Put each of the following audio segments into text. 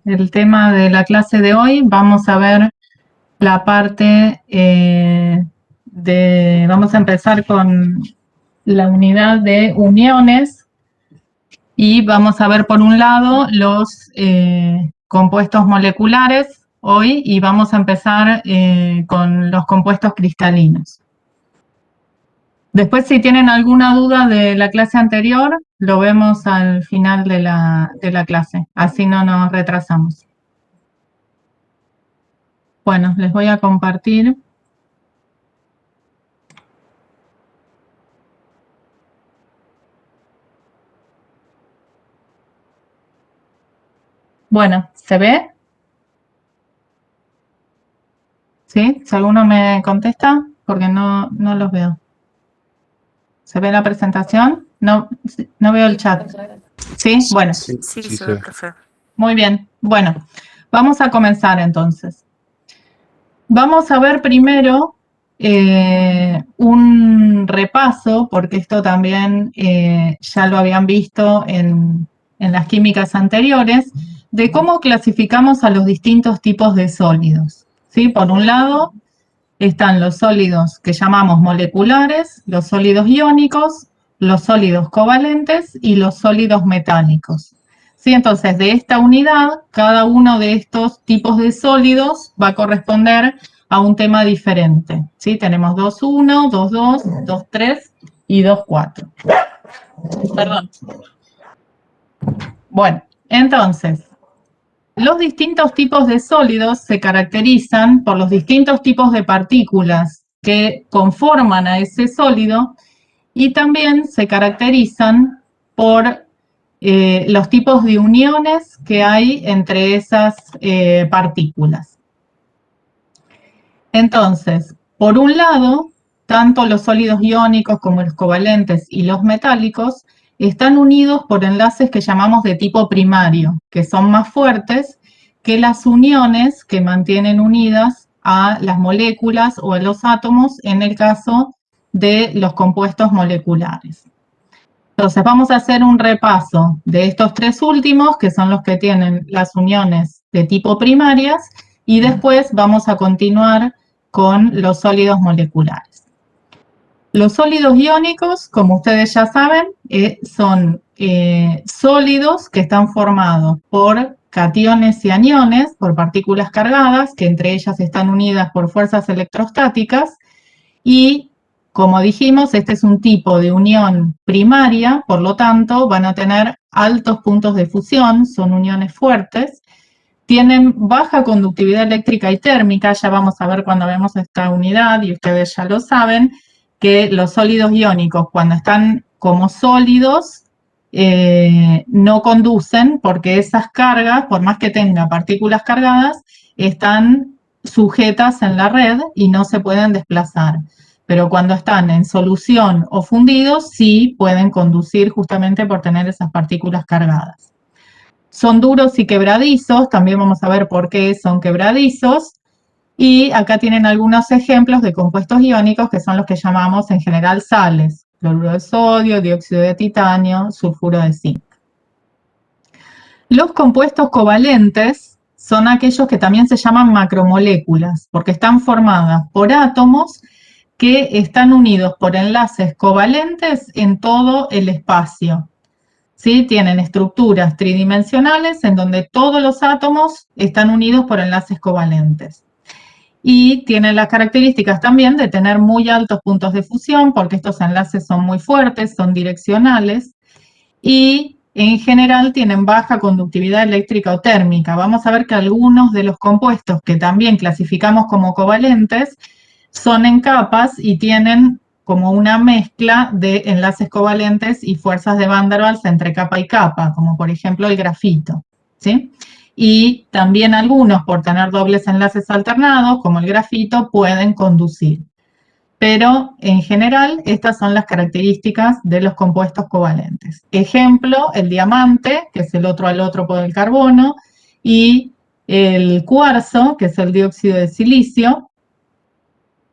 el tema de la clase de hoy. Vamos a ver la parte vamos a empezar con la unidad de uniones y vamos a ver por un lado los compuestos moleculares hoy y vamos a empezar con los compuestos cristalinos. Después, si tienen alguna duda de la clase anterior, lo vemos al final de la clase, así no nos retrasamos. Bueno, les voy a compartir. Bueno, ¿se ve? ¿Sí? Si alguno me contesta, porque no los veo. ¿Se ve la presentación? No veo el chat. ¿Sí? Bueno. Sí, se ve, profe. Muy bien. Bueno, vamos a comenzar entonces. Vamos a ver primero un repaso, porque esto también ya lo habían visto en las químicas anteriores, de cómo clasificamos a los distintos tipos de sólidos. ¿Sí? Por un lado están los sólidos que llamamos moleculares, los sólidos iónicos, los sólidos covalentes y los sólidos metálicos. ¿Sí? Entonces, de esta unidad, cada uno de estos tipos de sólidos va a corresponder a un tema diferente. ¿Sí? Tenemos 2,1, 2,2, 2,3 y 2,4. Perdón. Bueno, entonces, los distintos tipos de sólidos se caracterizan por los distintos tipos de partículas que conforman a ese sólido y también se caracterizan por los tipos de uniones que hay entre esas partículas. Entonces, por un lado, tanto los sólidos iónicos como los covalentes y los metálicos están unidos por enlaces que llamamos de tipo primario, que son más fuertes que las uniones que mantienen unidas a las moléculas o a los átomos en el caso de los compuestos moleculares. Entonces vamos a hacer un repaso de estos tres últimos, que son los que tienen las uniones de tipo primarias, y después vamos a continuar con los sólidos moleculares. Los sólidos iónicos, como ustedes ya saben, son sólidos que están formados por cationes y aniones, por partículas cargadas, que entre ellas están unidas por fuerzas electrostáticas, y como dijimos, este es un tipo de unión primaria, por lo tanto, van a tener altos puntos de fusión, son uniones fuertes, tienen baja conductividad eléctrica y térmica, ya vamos a ver cuando vemos esta unidad, y ustedes ya lo saben, que los sólidos iónicos, cuando están como sólidos, no conducen, porque esas cargas, por más que tenga partículas cargadas, están sujetas en la red y no se pueden desplazar. Pero cuando están en solución o fundidos, sí pueden conducir justamente por tener esas partículas cargadas. Son duros y quebradizos, también vamos a ver por qué son quebradizos. Y acá tienen algunos ejemplos de compuestos iónicos que son los que llamamos en general sales: cloruro de sodio, dióxido de titanio, sulfuro de zinc. Los compuestos covalentes son aquellos que también se llaman macromoléculas, porque están formadas por átomos que están unidos por enlaces covalentes en todo el espacio. ¿Sí? Tienen estructuras tridimensionales en donde todos los átomos están unidos por enlaces covalentes. Y tienen las características también de tener muy altos puntos de fusión, porque estos enlaces son muy fuertes, son direccionales, y en general tienen baja conductividad eléctrica o térmica. Vamos a ver que algunos de los compuestos que también clasificamos como covalentes son en capas y tienen como una mezcla de enlaces covalentes y fuerzas de Van der Waals entre capa y capa, como por ejemplo el grafito, ¿sí? Y también algunos, por tener dobles enlaces alternados, como el grafito, pueden conducir. Pero en general, estas son las características de los compuestos covalentes. Ejemplo, el diamante, que es el otro alótropo del carbono, y el cuarzo, que es el dióxido de silicio,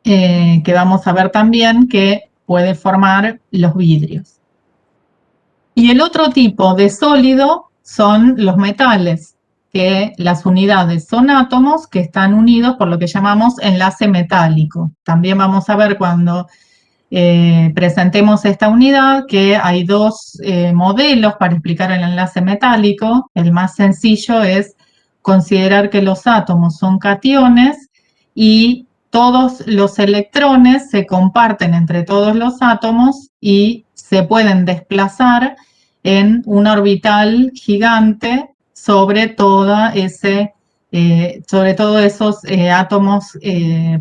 que vamos a ver también que puede formar los vidrios. Y el otro tipo de sólido son los metales. que las unidades son átomos que están unidos por lo que llamamos enlace metálico. También vamos a ver cuando presentemos esta unidad que hay dos modelos para explicar el enlace metálico. El más sencillo es considerar que los átomos son cationes y todos los electrones se comparten entre todos los átomos y se pueden desplazar en un orbital gigante sobre todos esos átomos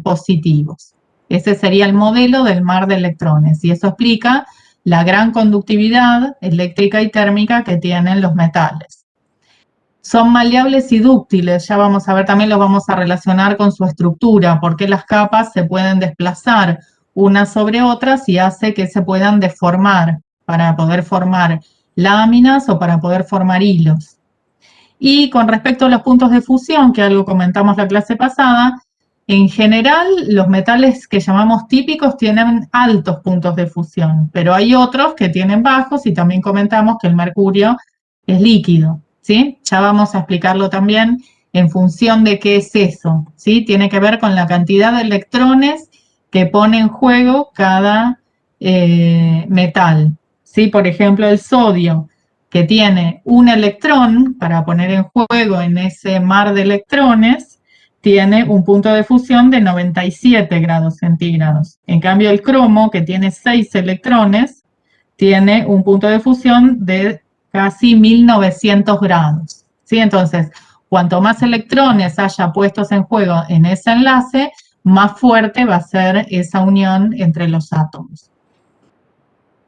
positivos. Ese sería el modelo del mar de electrones y eso explica la gran conductividad eléctrica y térmica que tienen los metales. Son maleables y dúctiles, ya vamos a ver, también los vamos a relacionar con su estructura, porque las capas se pueden desplazar unas sobre otras y hace que se puedan deformar para poder formar láminas o para poder formar hilos. Y con respecto a los puntos de fusión, que algo comentamos la clase pasada, en general los metales que llamamos típicos tienen altos puntos de fusión, pero hay otros que tienen bajos y también comentamos que el mercurio es líquido, ¿sí? Ya vamos a explicarlo también en función de qué es eso, ¿sí? Tiene que ver con la cantidad de electrones que pone en juego cada metal, ¿sí? Por ejemplo, el sodio, que tiene un electrón para poner en juego en ese mar de electrones, tiene un punto de fusión de 97 grados centígrados. En cambio, el cromo, que tiene 6 electrones, tiene un punto de fusión de casi 1900 grados. ¿Sí? Entonces, cuanto más electrones haya puestos en juego en ese enlace, más fuerte va a ser esa unión entre los átomos.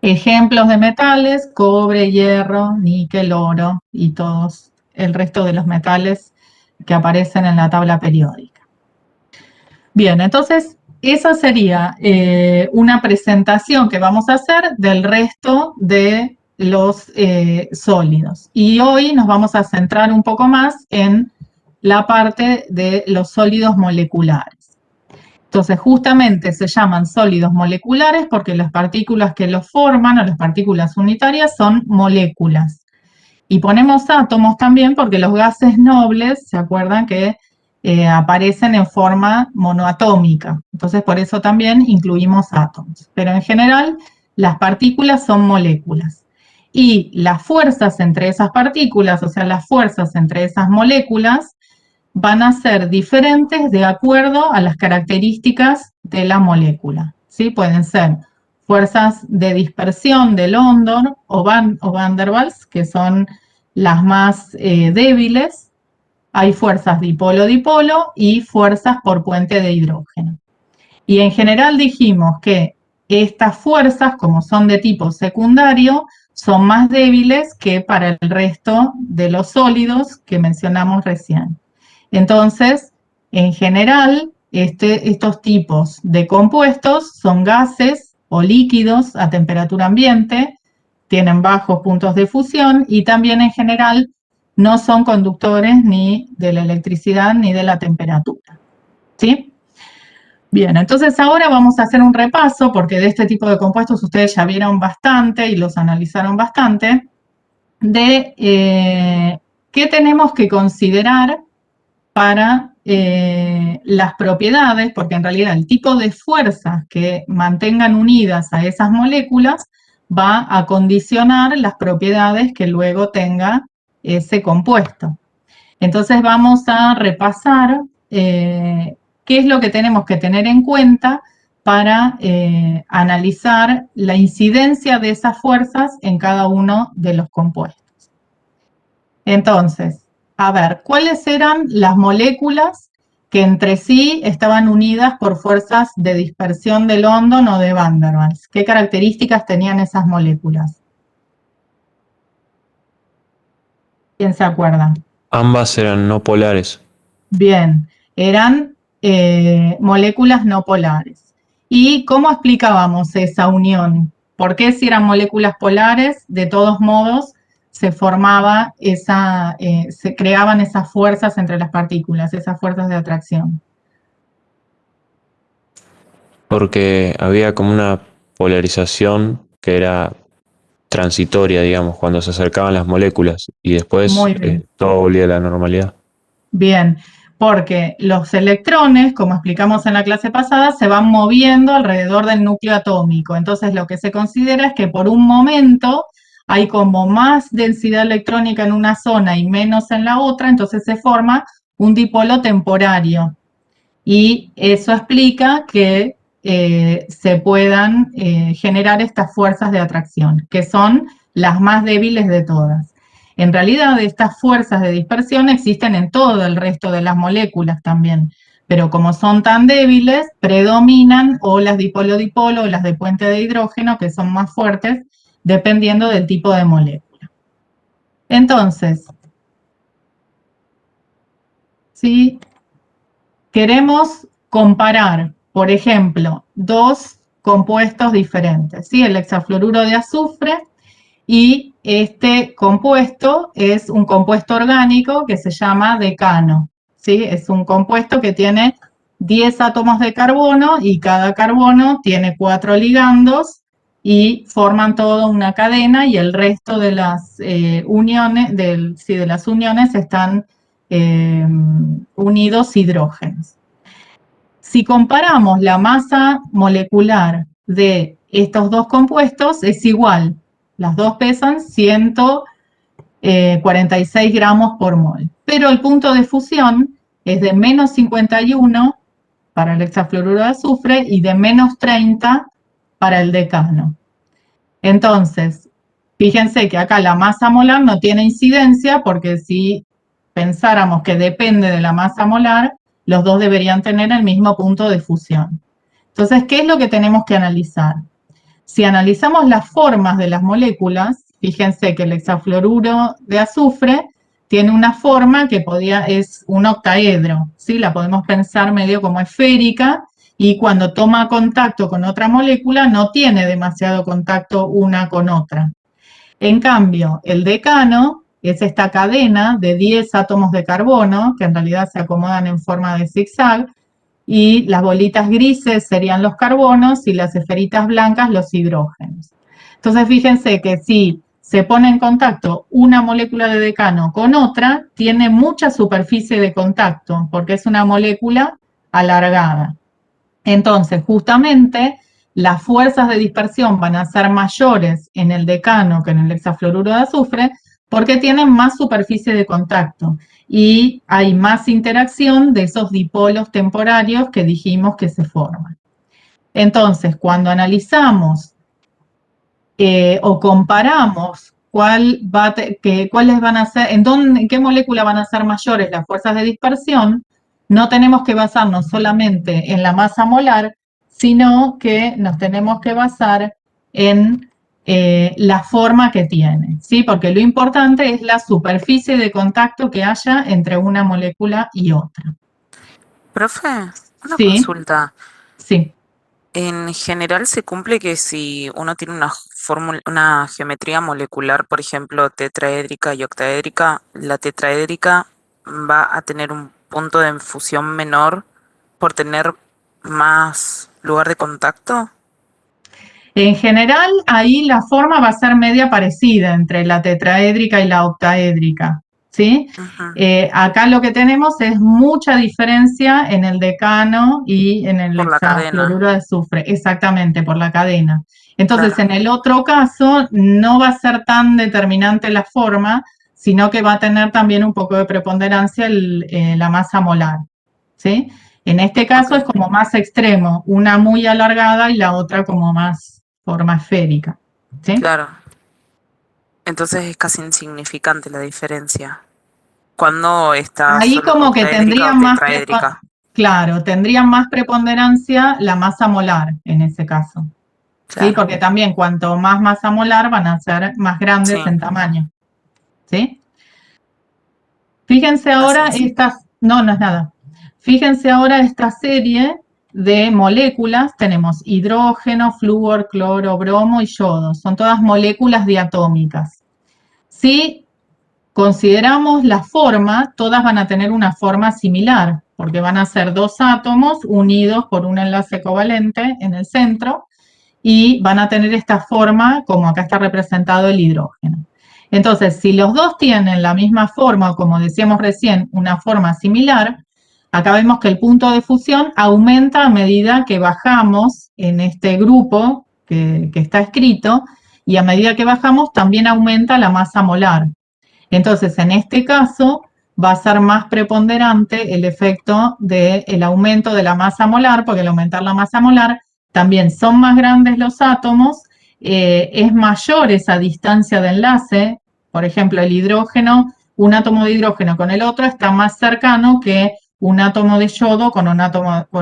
Ejemplos de metales: cobre, hierro, níquel, oro y todos el resto de los metales que aparecen en la tabla periódica. Bien, entonces esa sería una presentación que vamos a hacer del resto de los sólidos. Y hoy nos vamos a centrar un poco más en la parte de los sólidos moleculares. Entonces, justamente se llaman sólidos moleculares porque las partículas que los forman, o las partículas unitarias, son moléculas. Y ponemos átomos también porque los gases nobles, ¿se acuerdan que aparecen en forma monoatómica? Entonces, por eso también incluimos átomos. Pero en general, las partículas son moléculas. Y las fuerzas entre esas partículas, o sea, las fuerzas entre esas moléculas, van a ser diferentes de acuerdo a las características de la molécula, ¿sí? Pueden ser fuerzas de dispersión de London o Van der Waals, que son las más débiles. Hay fuerzas dipolo-dipolo y fuerzas por puente de hidrógeno. Y en general dijimos que estas fuerzas, como son de tipo secundario, son más débiles que para el resto de los sólidos que mencionamos recién. Entonces, en general, estos tipos de compuestos son gases o líquidos a temperatura ambiente, tienen bajos puntos de fusión y también en general no son conductores ni de la electricidad ni de la temperatura. ¿Sí? Bien, entonces ahora vamos a hacer un repaso, porque de este tipo de compuestos ustedes ya vieron bastante y los analizaron bastante, de qué tenemos que considerar para las propiedades, porque en realidad el tipo de fuerzas que mantengan unidas a esas moléculas va a condicionar las propiedades que luego tenga ese compuesto. Entonces vamos a repasar qué es lo que tenemos que tener en cuenta para analizar la incidencia de esas fuerzas en cada uno de los compuestos. Entonces, a ver, ¿cuáles eran las moléculas que entre sí estaban unidas por fuerzas de dispersión de London o de Van der Waals? ¿Qué características tenían esas moléculas? ¿Quién se acuerda? Ambas eran no polares. Bien, eran moléculas no polares. ¿Y cómo explicábamos esa unión? ¿Por qué si eran moléculas polares, de todos modos, se formaba se creaban esas fuerzas entre las partículas, esas fuerzas de atracción? Porque había como una polarización que era transitoria, digamos, cuando se acercaban las moléculas y después Muy bien. todo volvía a la normalidad. Bien, porque los electrones, como explicamos en la clase pasada, se van moviendo alrededor del núcleo atómico. Entonces, lo que se considera es que por un momento hay como más densidad electrónica en una zona y menos en la otra, entonces se forma un dipolo temporario. Y eso explica que se puedan generar estas fuerzas de atracción, que son las más débiles de todas. En realidad, estas fuerzas de dispersión existen en todo el resto de las moléculas también, pero como son tan débiles, predominan o las dipolo-dipolo o las de puente de hidrógeno, que son más fuertes, dependiendo del tipo de molécula. Entonces, si queremos comparar, por ejemplo, dos compuestos diferentes, ¿sí? El hexafluoruro de azufre y este compuesto es un compuesto orgánico que se llama decano, ¿sí? Es un compuesto que tiene 10 átomos de carbono y cada carbono tiene 4 ligandos y forman toda una cadena y el resto de las uniones, de las uniones están unidos hidrógenos. Si comparamos la masa molecular de estos dos compuestos, es igual. Las dos pesan 146 gramos por mol. Pero el punto de fusión es de menos 51 para el hexafluoruro de azufre y de menos 30 para el decano. Entonces, fíjense que acá la masa molar no tiene incidencia porque si pensáramos que depende de la masa molar, los dos deberían tener el mismo punto de fusión. Entonces, ¿qué es lo que tenemos que analizar? Si analizamos las formas de las moléculas, fíjense que el hexafluoruro de azufre tiene una forma que es un octaedro, ¿sí? La podemos pensar medio como esférica y cuando toma contacto con otra molécula no tiene demasiado contacto una con otra. En cambio, el decano es esta cadena de 10 átomos de carbono, que en realidad se acomodan en forma de zigzag, y las bolitas grises serían los carbonos y las esferitas blancas los hidrógenos. Entonces, fíjense que si se pone en contacto una molécula de decano con otra, tiene mucha superficie de contacto, porque es una molécula alargada. Entonces, justamente, las fuerzas de dispersión van a ser mayores en el decano que en el hexafluoruro de azufre porque tienen más superficie de contacto y hay más interacción de esos dipolos temporarios que dijimos que se forman. Entonces, cuando analizamos o comparamos cuáles van a ser, en qué molécula van a ser mayores las fuerzas de dispersión, no tenemos que basarnos solamente en la masa molar, sino que nos tenemos que basar en la forma que tiene, ¿sí? Porque lo importante es la superficie de contacto que haya entre una molécula y otra. Profe, una Sí, consulta. sí. En general se cumple que si uno tiene una geometría molecular, por ejemplo, tetraédrica y octaédrica, la tetraédrica va a tener un punto de fusión menor por tener más lugar de contacto. En general, ahí la forma va a ser media parecida entre la tetraédrica y la octaédrica, ¿sí? Acá lo que tenemos es mucha diferencia en el decano y en el Por la hexafluoruro de azufre, exactamente, por la cadena. Entonces, Claro. en el otro caso, no va a ser tan determinante la forma, sino que va a tener también un poco de preponderancia la masa molar, ¿sí? En este caso es como más extremo, una muy alargada y la otra como más forma esférica, ¿sí? Claro. Entonces es casi insignificante la diferencia. Cuando está Ahí solo como que octaédrica o tetraédrica. claro, tendrían más preponderancia la masa molar en ese caso, ¿sí? Claro. Porque también cuanto más masa molar van a ser más grandes Sí. en tamaño, ¿sí? Fíjense ahora no es nada. Fíjense ahora esta serie de moléculas, tenemos hidrógeno, flúor, cloro, bromo y yodo, son todas moléculas diatómicas. Si consideramos la forma, todas van a tener una forma similar, porque van a ser dos átomos unidos por un enlace covalente en el centro, y van a tener esta forma, como acá está representado el hidrógeno. Entonces, si los dos tienen la misma forma, o como decíamos recién, una forma similar, acá vemos que el punto de fusión aumenta a medida que bajamos en este grupo que está escrito, y a medida que bajamos también aumenta la masa molar. Entonces, en este caso, va a ser más preponderante el efecto del aumento de la masa molar, porque al aumentar la masa molar también son más grandes los átomos, es mayor esa distancia de enlace. Por ejemplo, el hidrógeno, un átomo de hidrógeno con el otro está más cercano que un átomo de yodo con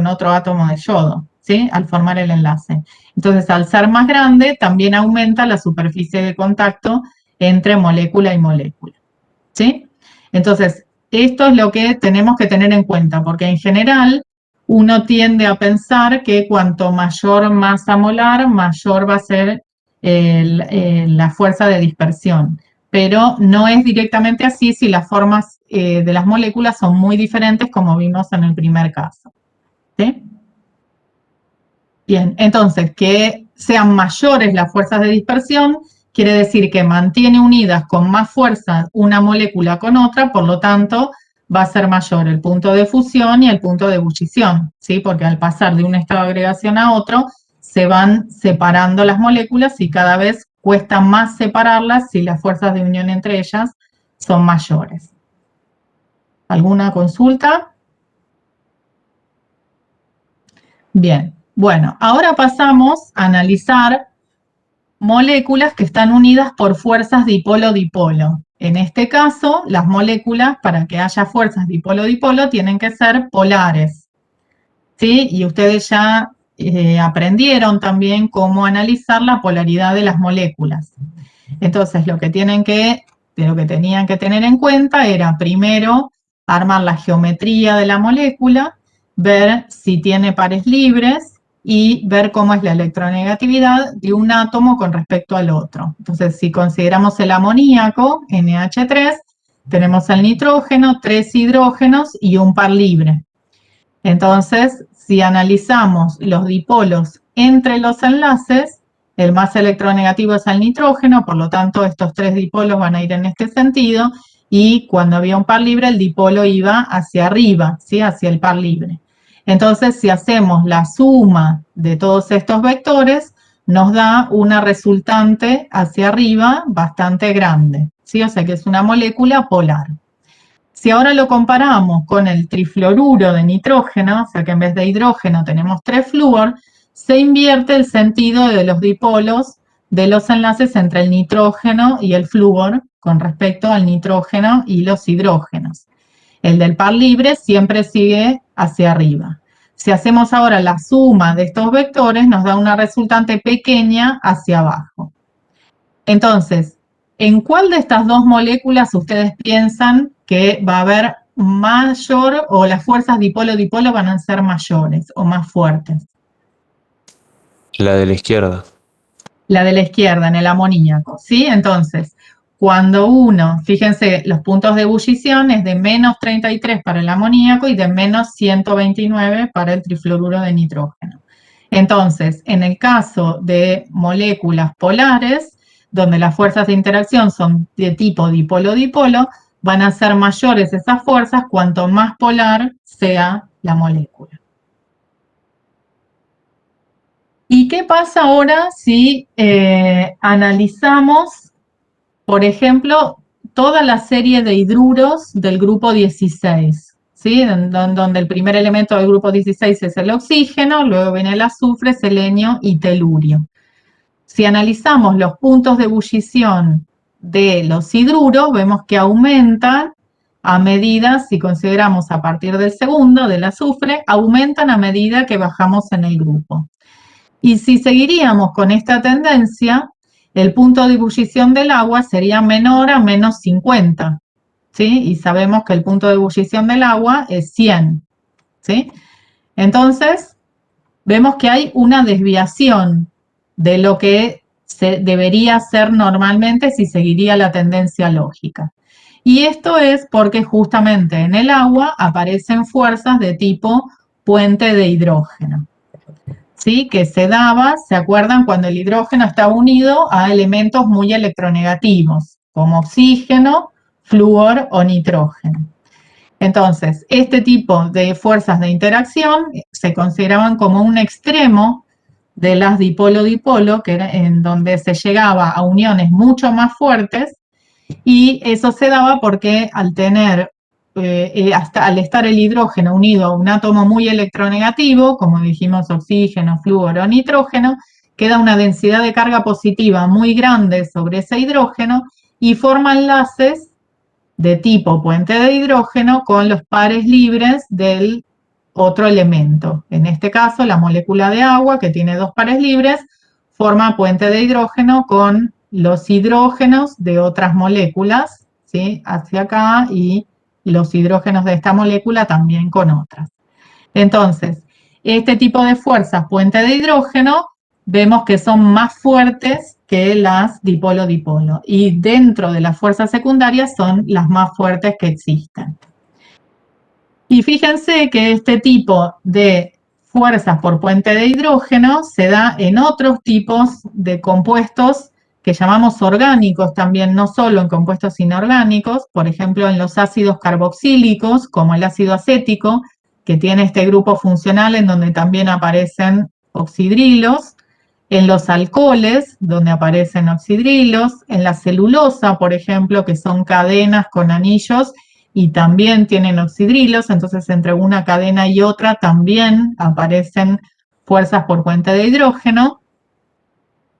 otro átomo de yodo, ¿sí? Al formar el enlace. Entonces, al ser más grande, también aumenta la superficie de contacto entre molécula y molécula, ¿sí? Entonces, esto es lo que tenemos que tener en cuenta, porque en general uno tiende a pensar que cuanto mayor masa molar, mayor va a ser la fuerza de dispersión. Pero no es directamente así si las formas de las moléculas son muy diferentes, como vimos en el primer caso, ¿sí? Bien, entonces, que sean mayores las fuerzas de dispersión quiere decir que mantiene unidas con más fuerza una molécula con otra, por lo tanto, va a ser mayor el punto de fusión y el punto de ebullición, ¿sí? Porque al pasar de un estado de agregación a otro, se van separando las moléculas y cada vez cuesta más separarlas si las fuerzas de unión entre ellas son mayores. ¿Alguna consulta? Bien, bueno, ahora pasamos a analizar moléculas que están unidas por fuerzas dipolo-dipolo. En este caso, las moléculas, para que haya fuerzas dipolo-dipolo, tienen que ser polares, ¿sí? Y ustedes ya aprendieron también cómo analizar la polaridad de las moléculas. Entonces, lo que tenían que tener en cuenta era, primero, armar la geometría de la molécula, ver si tiene pares libres, y ver cómo es la electronegatividad de un átomo con respecto al otro. Entonces, si consideramos el amoníaco, NH3, tenemos el nitrógeno, 3 hidrógenos y un par libre. Entonces, si analizamos los dipolos entre los enlaces, el más electronegativo es el nitrógeno, por lo tanto, estos 3 dipolos van a ir en este sentido, y cuando había un par libre, el dipolo iba hacia arriba, ¿sí? Hacia el par libre. Entonces, si hacemos la suma de todos estos vectores, nos da una resultante hacia arriba bastante grande, ¿sí? O sea que es una molécula polar. Si ahora lo comparamos con el trifluoruro de nitrógeno, o sea que en vez de hidrógeno tenemos 3 flúor, se invierte el sentido de los dipolos de los enlaces entre el nitrógeno y el flúor con respecto al nitrógeno y los hidrógenos. El del par libre siempre sigue hacia arriba. Si hacemos ahora la suma de estos vectores, nos da una resultante pequeña hacia abajo. Entonces, ¿en cuál de estas dos moléculas ustedes piensan que va a haber mayor, o las fuerzas dipolo-dipolo van a ser mayores o más fuertes? La de la izquierda. La de la izquierda, en el amoníaco, ¿sí? Entonces, cuando uno, fíjense, los puntos de ebullición es de menos 33 para el amoníaco y de menos 129 para el trifluoruro de nitrógeno. Entonces, en el caso de moléculas polares, donde las fuerzas de interacción son de tipo dipolo-dipolo, van a ser mayores esas fuerzas cuanto más polar sea la molécula. ¿Y qué pasa ahora si analizamos, por ejemplo, toda la serie de hidruros del grupo 16, ¿sí? Donde el primer elemento del grupo 16 es el oxígeno, luego viene el azufre, selenio y telurio. Si analizamos los puntos de ebullición de los hidruros, vemos que aumentan a medida, si consideramos a partir del segundo, del azufre, aumentan a medida que bajamos en el grupo. Y si seguiríamos con esta tendencia, el punto de ebullición del agua sería menor a menos 50, ¿sí? Y sabemos que el punto de ebullición del agua es 100, ¿sí? Entonces, vemos que hay una desviación de lo que debería ser normalmente si seguiría la tendencia lógica. Y esto es porque justamente en el agua aparecen fuerzas de tipo puente de hidrógeno. ¿sí? Que se daba, ¿se acuerdan? Cuando el hidrógeno estaba unido a elementos muy electronegativos, como oxígeno, flúor o nitrógeno. Entonces, este tipo de fuerzas de interacción se consideraban como un extremo de las dipolo-dipolo, que era en donde se llegaba a uniones mucho más fuertes, y eso se daba porque al tener, al estar el hidrógeno unido a un átomo muy electronegativo, como dijimos oxígeno, flúor o nitrógeno, queda una densidad de carga positiva muy grande sobre ese hidrógeno y forma enlaces de tipo puente de hidrógeno con los pares libres del otro elemento. En este caso, la molécula de agua, que tiene dos pares libres, forma puente de hidrógeno con los hidrógenos de otras moléculas, ¿sí? Hacia acá, y los hidrógenos de esta molécula también con otras. Entonces, este tipo de fuerzas puente de hidrógeno vemos que son más fuertes que las dipolo-dipolo y dentro de las fuerzas secundarias son las más fuertes que existen. Y fíjense que este tipo de fuerzas por puente de hidrógeno se da en otros tipos de compuestos que llamamos orgánicos también, no solo en compuestos inorgánicos, por ejemplo en los ácidos carboxílicos como el ácido acético, que tiene este grupo funcional en donde también aparecen oxidrilos, en los alcoholes, donde aparecen oxidrilos, en la celulosa, por ejemplo, que son cadenas con anillos y también tienen oxidrilos, entonces entre una cadena y otra también aparecen fuerzas por puente de hidrógeno.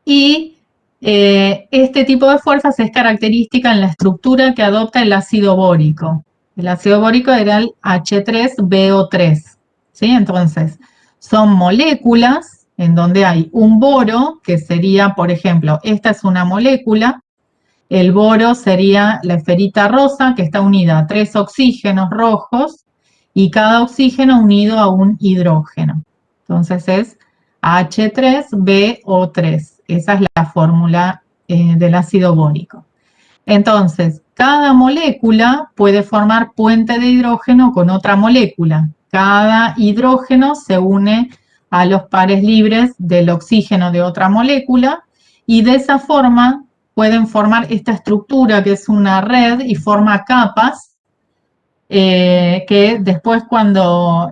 Y este tipo de fuerzas es característica en la estructura que adopta el ácido bórico. El ácido bórico era el H3BO3, ¿sí? Entonces, son moléculas en donde hay un boro, que sería, por ejemplo, esta es una molécula, el boro sería la esferita rosa que está unida a 3 oxígenos rojos y cada oxígeno unido a un hidrógeno. Entonces es H3BO3. Esa es la fórmula del ácido bórico. Entonces, cada molécula puede formar puente de hidrógeno con otra molécula. Cada hidrógeno se une a los pares libres del oxígeno de otra molécula y de esa forma pueden formar esta estructura que es una red y forma capas que después cuando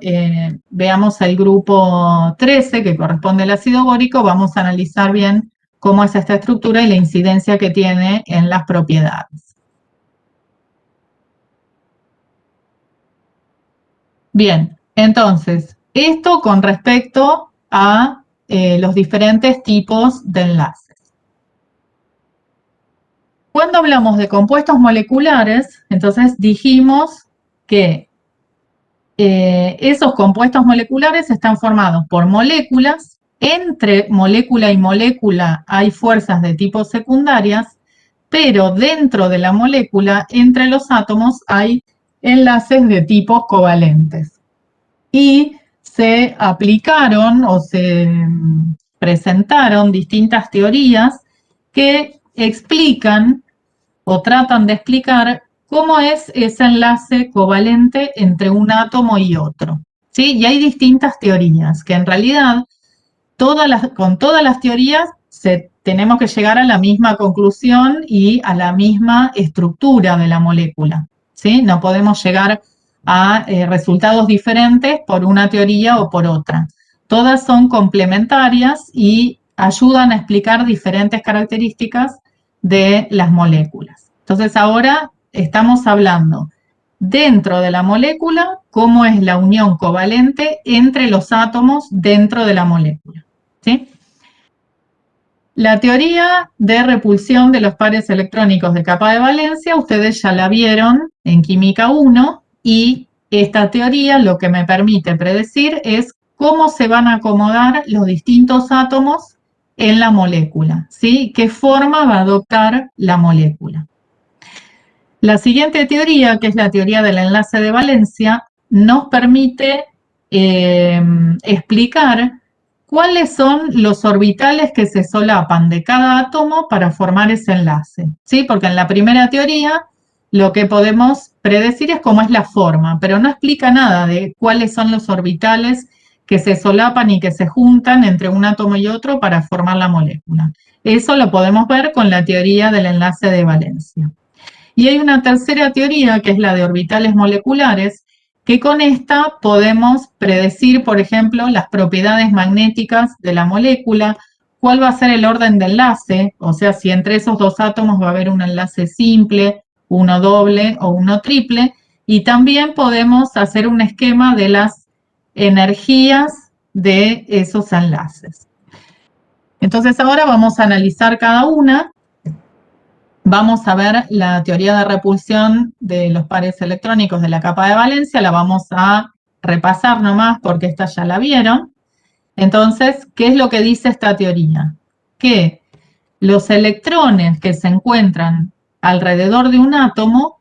veamos el grupo 13 que corresponde al ácido bórico vamos a analizar bien cómo es esta estructura y la incidencia que tiene en las propiedades. Bien, entonces, esto con respecto a los diferentes tipos de enlaces. Cuando hablamos de compuestos moleculares, entonces dijimos que esos compuestos moleculares están formados por moléculas. Entre molécula y molécula hay fuerzas de tipo secundarias, pero dentro de la molécula, entre los átomos, hay enlaces de tipos covalentes. Y se aplicaron o se presentaron distintas teorías que explican o tratan de explicar cómo es ese enlace covalente entre un átomo y otro, ¿sí? Y hay distintas teorías que en realidad con todas las teorías tenemos que llegar a la misma conclusión y a la misma estructura de la molécula, ¿sí? No podemos llegar a resultados diferentes por una teoría o por otra. Todas son complementarias y ayudan a explicar diferentes características de las moléculas. Entonces ahora estamos hablando dentro de la molécula cómo es la unión covalente entre los átomos dentro de la molécula, ¿sí? La teoría de repulsión de los pares electrónicos de capa de valencia, ustedes ya la vieron en Química 1 y esta teoría lo que me permite predecir es cómo se van a acomodar los distintos átomos en la molécula, ¿sí? ¿Qué forma va a adoptar la molécula? La siguiente teoría, que es la teoría del enlace de valencia, nos permite explicar cuáles son los orbitales que se solapan de cada átomo para formar ese enlace, ¿sí? Porque en la primera teoría lo que podemos predecir es cómo es la forma, pero no explica nada de cuáles son los orbitales que se solapan y que se juntan entre un átomo y otro para formar la molécula. Eso lo podemos ver con la teoría del enlace de valencia. Y hay una tercera teoría, que es la de orbitales moleculares, que con esta podemos predecir, por ejemplo, las propiedades magnéticas de la molécula, cuál va a ser el orden de enlace, o sea, si entre esos dos átomos va a haber un enlace simple, uno doble o uno triple, y también podemos hacer un esquema de las energías de esos enlaces. Entonces ahora vamos a analizar cada una. Vamos a ver la teoría de repulsión de los pares electrónicos de la capa de valencia, la vamos a repasar nomás porque esta ya la vieron. Entonces, ¿qué es lo que dice esta teoría? Que los electrones que se encuentran alrededor de un átomo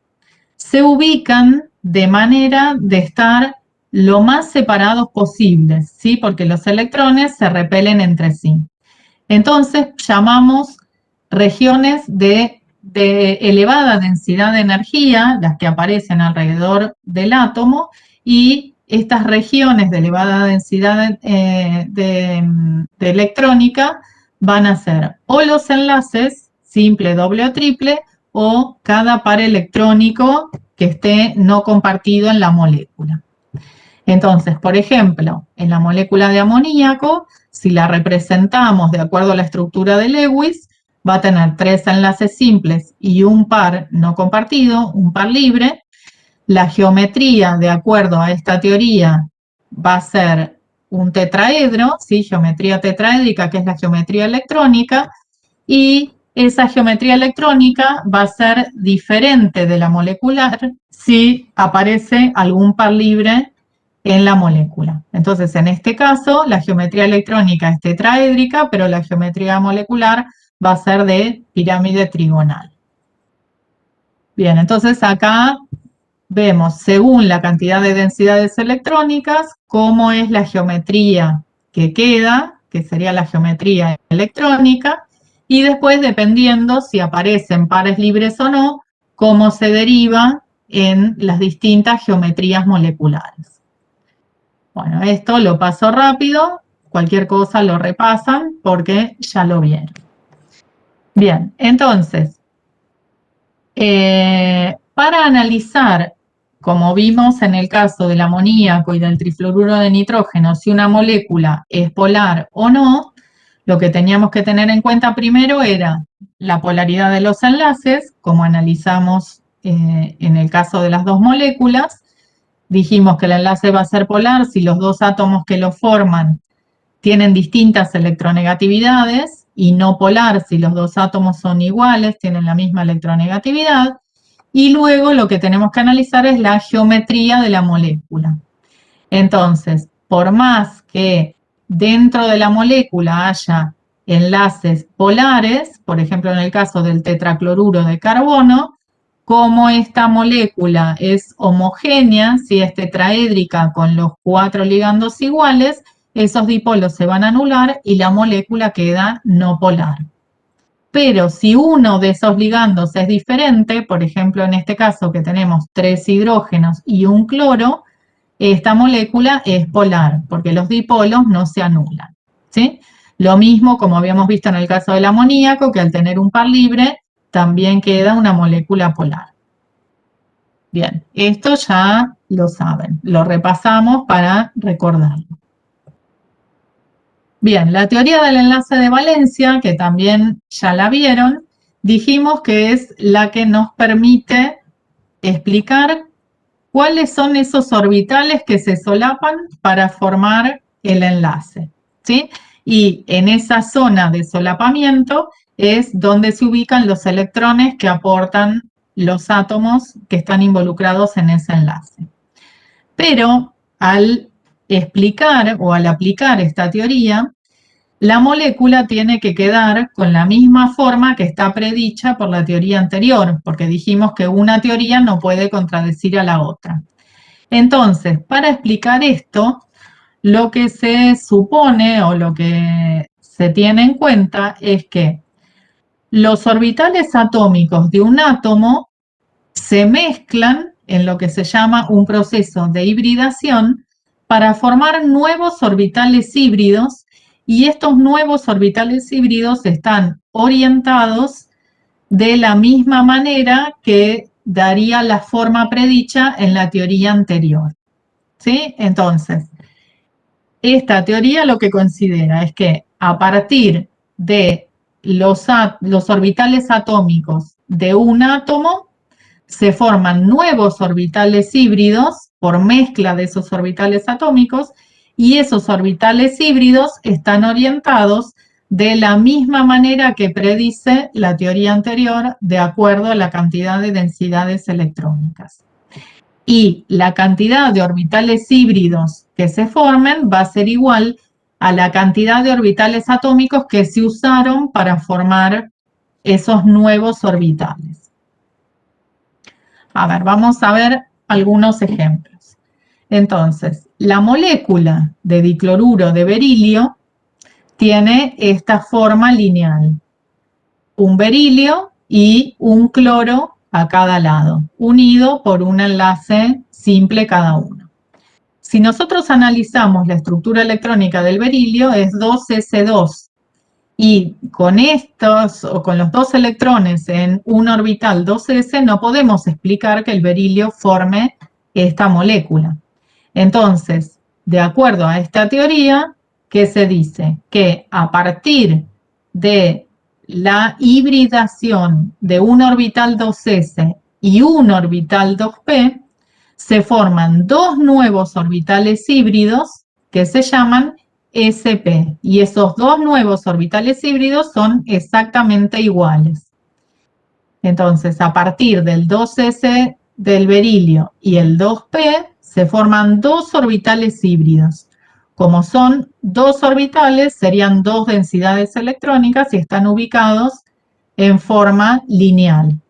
se ubican de manera de estar lo más separados posibles, ¿sí? Porque los electrones se repelen entre sí. Entonces, llamamos regiones de elevada densidad de energía, las que aparecen alrededor del átomo, y estas regiones de elevada densidad de electrónica van a ser o los enlaces simple, doble o triple, o cada par electrónico que esté no compartido en la molécula. Entonces, por ejemplo, en la molécula de amoníaco, si la representamos de acuerdo a la estructura de Lewis, va a tener 3 enlaces simples y un par no compartido, un par libre. La geometría, de acuerdo a esta teoría, va a ser un tetraedro, ¿sí? Geometría tetraédrica, que es la geometría electrónica, y esa geometría electrónica va a ser diferente de la molecular si aparece algún par libre en la molécula. Entonces, en este caso, la geometría electrónica es tetraédrica, pero la geometría molecular va a ser de pirámide trigonal. Bien, entonces acá vemos, según la cantidad de densidades electrónicas, cómo es la geometría que queda, que sería la geometría electrónica, y después, dependiendo si aparecen pares libres o no, cómo se deriva en las distintas geometrías moleculares. Bueno, esto lo paso rápido, cualquier cosa lo repasan porque ya lo vieron. Bien, entonces, para analizar, como vimos en el caso del amoníaco y del trifluoruro de nitrógeno, si una molécula es polar o no, lo que teníamos que tener en cuenta primero era la polaridad de los enlaces, como analizamos en el caso de las dos moléculas. Dijimos que el enlace va a ser polar si los dos átomos que lo forman tienen distintas electronegatividades, y no polar si los dos átomos son iguales, tienen la misma electronegatividad. Y luego lo que tenemos que analizar es la geometría de la molécula. Entonces, por más que dentro de la molécula haya enlaces polares, por ejemplo en el caso del tetracloruro de carbono, como esta molécula es homogénea, si es tetraédrica con los 4 ligandos iguales, esos dipolos se van a anular y la molécula queda no polar. Pero si uno de esos ligandos es diferente, por ejemplo en este caso que tenemos 3 hidrógenos y un cloro, esta molécula es polar, porque los dipolos no se anulan, ¿sí? Lo mismo como habíamos visto en el caso del amoníaco, que al tener un par libre, también queda una molécula polar. Bien, esto ya lo saben, lo repasamos para recordarlo. Bien, la teoría del enlace de valencia, que también ya la vieron, dijimos que es la que nos permite explicar cuáles son esos orbitales que se solapan para formar el enlace, ¿sí? Y en esa zona de solapamiento es donde se ubican los electrones que aportan los átomos que están involucrados en ese enlace. Pero al explicar o al aplicar esta teoría, la molécula tiene que quedar con la misma forma que está predicha por la teoría anterior, porque dijimos que una teoría no puede contradecir a la otra. Entonces, para explicar esto, lo que se supone o lo que se tiene en cuenta es que los orbitales atómicos de un átomo se mezclan en lo que se llama un proceso de hibridación para formar nuevos orbitales híbridos, y estos nuevos orbitales híbridos están orientados de la misma manera que daría la forma predicha en la teoría anterior. ¿Sí? Entonces, esta teoría lo que considera es que a partir de los orbitales atómicos de un átomo se forman nuevos orbitales híbridos por mezcla de esos orbitales atómicos, y esos orbitales híbridos están orientados de la misma manera que predice la teoría anterior de acuerdo a la cantidad de densidades electrónicas. Y la cantidad de orbitales híbridos que se formen va a ser igual a la cantidad de orbitales atómicos que se usaron para formar esos nuevos orbitales. A ver, vamos a ver algunos ejemplos. Entonces, la molécula de dicloruro de berilio tiene esta forma lineal. Un berilio y un cloro a cada lado, unido por un enlace simple cada uno. Si nosotros analizamos la estructura electrónica del berilio, es 2s2. Y con estos, o con los dos electrones en un orbital 2s, no podemos explicar que el berilio forme esta molécula. Entonces, de acuerdo a esta teoría, ¿qué se dice? Que a partir de la hibridación de un orbital 2s y un orbital 2p, se forman dos nuevos orbitales híbridos que se llaman sp, y esos dos nuevos orbitales híbridos son exactamente iguales. Entonces, a partir del 2s del berilio y el 2p, se forman dos orbitales híbridos. Como son dos orbitales, serían dos densidades electrónicas y están ubicados en forma lineal.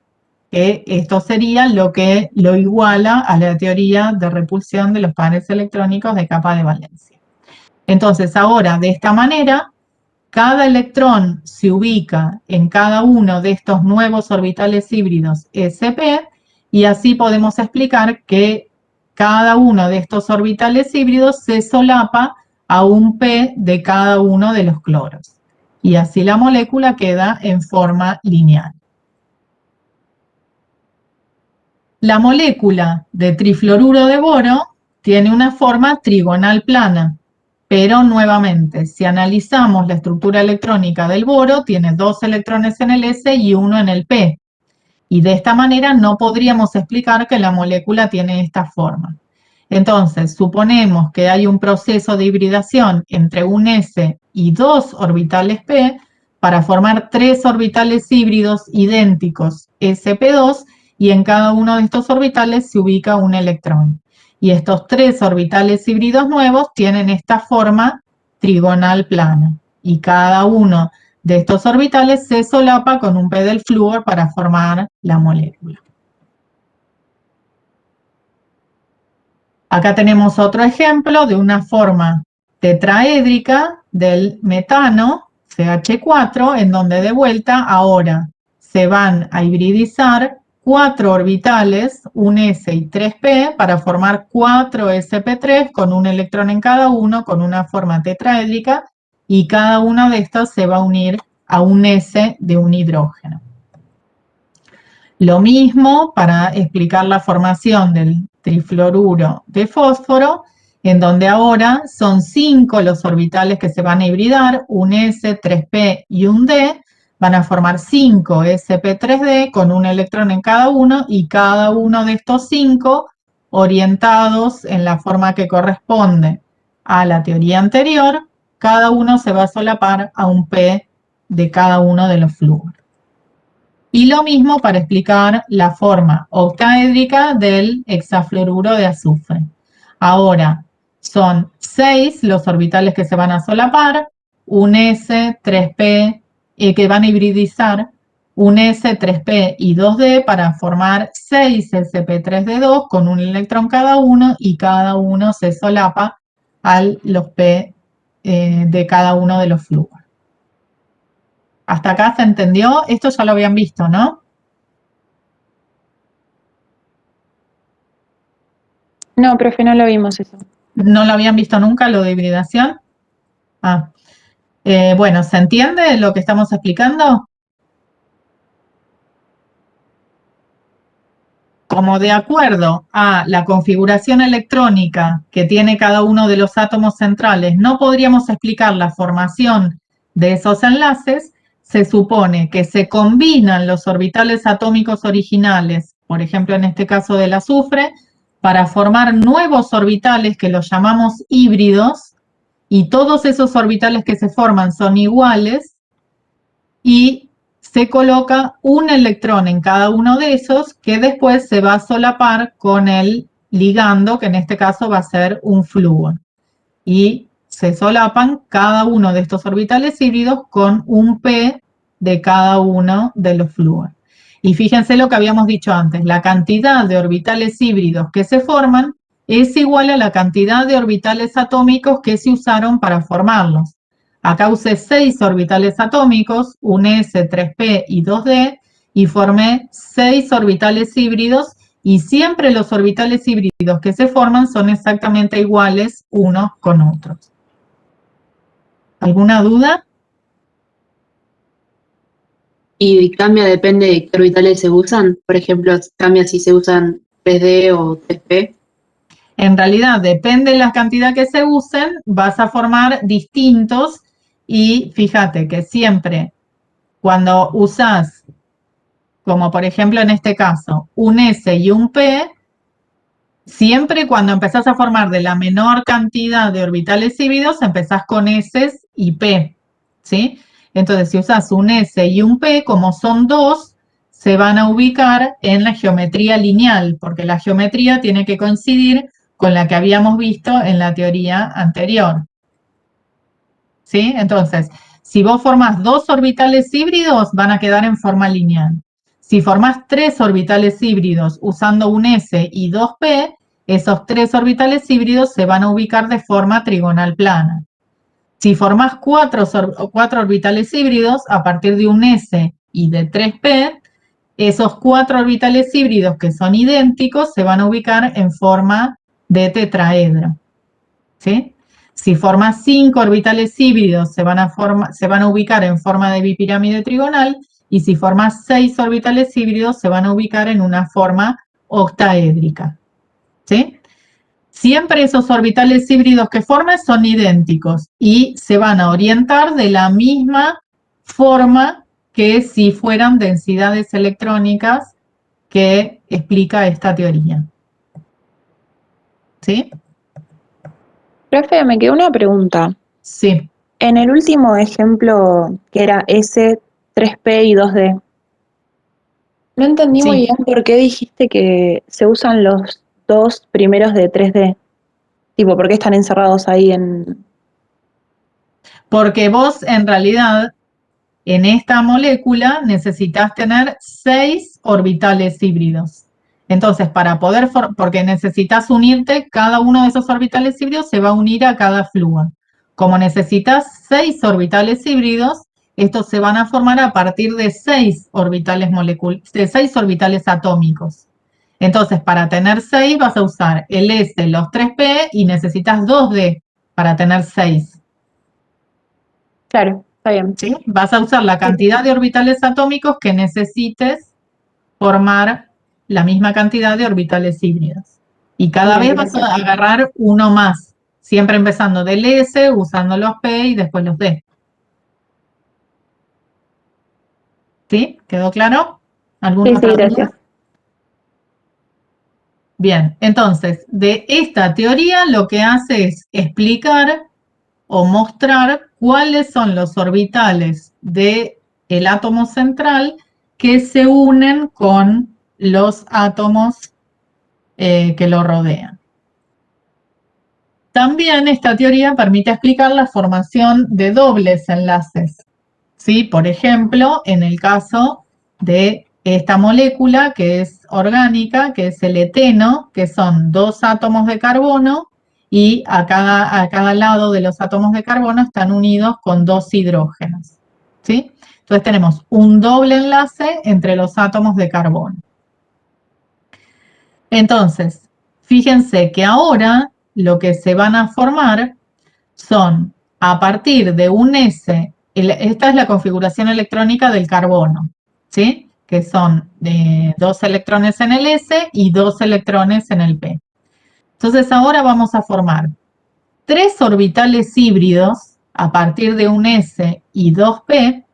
Esto sería lo que lo iguala a la teoría de repulsión de los pares electrónicos de capa de valencia. Entonces, ahora, de esta manera, cada electrón se ubica en cada uno de estos nuevos orbitales híbridos sp, y así podemos explicar que cada uno de estos orbitales híbridos se solapa a un p de cada uno de los cloros. Y así la molécula queda en forma lineal. La molécula de trifluoruro de boro tiene una forma trigonal plana, pero nuevamente, si analizamos la estructura electrónica del boro, tiene dos electrones en el S y uno en el P. Y de esta manera no podríamos explicar que la molécula tiene esta forma. Entonces, suponemos que hay un proceso de hibridación entre un S y dos orbitales P para formar tres orbitales híbridos idénticos sp2, y en cada uno de estos orbitales se ubica un electrón. Y estos tres orbitales híbridos nuevos tienen esta forma trigonal plana. Y cada uno de estos orbitales se solapa con un P del flúor para formar la molécula. Acá tenemos otro ejemplo de una forma tetraédrica del metano, CH4, en donde de vuelta ahora se van a hibridizar cuatro orbitales, un S y 3P, para formar 4 sp3 con un electrón en cada uno, con una forma tetraédrica, y cada uno de estos se va a unir a un S de un hidrógeno. Lo mismo para explicar la formación del trifluoruro de fósforo, en donde ahora son 5 los orbitales que se van a hibridar, un S, 3P y un D, van a formar 5 sp3d con un electrón en cada uno, y cada uno de estos 5 orientados en la forma que corresponde a la teoría anterior, cada uno se va a solapar a un P de cada uno de los flúor. Y lo mismo para explicar la forma octaédrica del hexafluoruro de azufre. Ahora son 6 los orbitales que se van a solapar, un S, 3P, que van a hibridizar, un S, 3P y 2D para formar 6 sp3d2 con un electrón cada uno, y cada uno se solapa a los P de cada uno de los flúor. ¿Hasta acá se entendió? Esto ya lo habían visto, ¿no? No, profe, no lo vimos eso. ¿No lo habían visto nunca, lo de hibridación? Ah, bueno, ¿se entiende lo que estamos explicando? Como de acuerdo a la configuración electrónica que tiene cada uno de los átomos centrales, no podríamos explicar la formación de esos enlaces, se supone que se combinan los orbitales atómicos originales, por ejemplo en este caso del azufre, para formar nuevos orbitales que los llamamos híbridos, y todos esos orbitales que se forman son iguales y se coloca un electrón en cada uno de esos que después se va a solapar con el ligando, que en este caso va a ser un flúor. Y se solapan cada uno de estos orbitales híbridos con un P de cada uno de los flúor. Y fíjense lo que habíamos dicho antes, la cantidad de orbitales híbridos que se forman es igual a la cantidad de orbitales atómicos que se usaron para formarlos. Acá usé 6 orbitales atómicos, un S, 3P y 2D, y formé 6 orbitales híbridos, y siempre los orbitales híbridos que se forman son exactamente iguales unos con otros. ¿Alguna duda? ¿Y cambia, depende de qué orbitales se usan? Por ejemplo, cambia si se usan 3D o 3P. En realidad, depende de la cantidad que se usen, vas a formar distintos, y fíjate que siempre cuando usas, como por ejemplo en este caso, un S y un P, siempre cuando empezás a formar de la menor cantidad de orbitales híbridos, empezás con S y P, ¿sí? Entonces, si usas un S y un P, como son dos, se van a ubicar en la geometría lineal, porque la geometría tiene que coincidir con la que habíamos visto en la teoría anterior, ¿sí? Entonces, si vos formás 2 orbitales híbridos, van a quedar en forma lineal. Si formás 3 orbitales híbridos usando un S y 2P, esos 3 orbitales híbridos se van a ubicar de forma trigonal plana. Si formás 4 orbitales híbridos a partir de un S y de 3P, esos 4 orbitales híbridos que son idénticos se van a ubicar en forma de tetraedro, ¿sí? Si formas 5 orbitales híbridos se van a ubicar en forma de bipirámide trigonal, y si formas 6 orbitales híbridos se van a ubicar en una forma octaédrica, ¿sí? Siempre esos orbitales híbridos que formes son idénticos y se van a orientar de la misma forma que si fueran densidades electrónicas que explica esta teoría, ¿sí? Profe, me quedó una pregunta. Sí. En el último ejemplo, que era S, 3P y 2D, no entendí muy bien por qué dijiste que se usan los 2 primeros de 3D. Tipo, ¿por qué están encerrados ahí en...? Porque vos en realidad en esta molécula necesitas tener 6 orbitales híbridos. Entonces, para poder, porque necesitas unirte, cada uno de esos orbitales híbridos se va a unir a cada flúor. Como necesitas 6 orbitales híbridos, estos se van a formar a partir de 6 orbitales de 6 orbitales atómicos. Entonces, para tener 6 vas a usar el S, los 3P, y necesitas 2D para tener 6. Claro, está bien. ¿Sí? Vas a usar la cantidad de orbitales atómicos que necesites formar la misma cantidad de orbitales híbridos. Y cada vez vas a agarrar uno más, siempre empezando del S, usando los P y después los D. ¿Sí? ¿Quedó claro? ¿Alguna otra duda? Gracias. Bien, entonces, de esta teoría lo que hace es explicar o mostrar cuáles son los orbitales del átomo central que se unen con los átomos que lo rodean. También esta teoría permite explicar la formación de dobles enlaces, ¿sí? Por ejemplo, en el caso de esta molécula que es orgánica, que es el eteno, que son 2 átomos de carbono, y a cada lado de los átomos de carbono están unidos con 2 hidrógenos, ¿sí? Entonces tenemos un doble enlace entre los átomos de carbono. Entonces, fíjense que ahora lo que se van a formar son, a partir de un S, esta es la configuración electrónica del carbono, ¿sí? Que son 2 electrones en el S y 2 electrones en el P. Entonces ahora vamos a formar 3 orbitales híbridos a partir de un S y 2 P,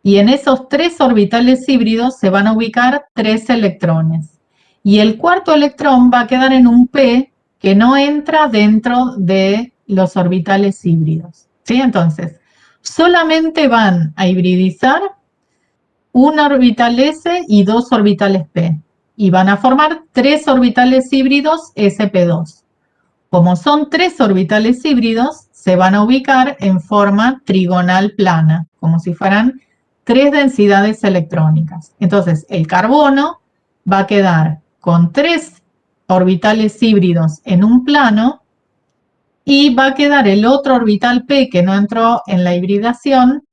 y en esos 3 orbitales híbridos se van a ubicar 3 electrones. Y el cuarto electrón va a quedar en un P que no entra dentro de los orbitales híbridos, ¿sí? Entonces, solamente van a hibridizar un orbital S y 2 orbitales P, y van a formar 3 orbitales híbridos sp2. Como son 3 orbitales híbridos, se van a ubicar en forma trigonal plana, como si fueran 3 densidades electrónicas. Entonces, el carbono va a quedar con 3 orbitales híbridos en un plano, y va a quedar el otro orbital P que no entró en la hibridación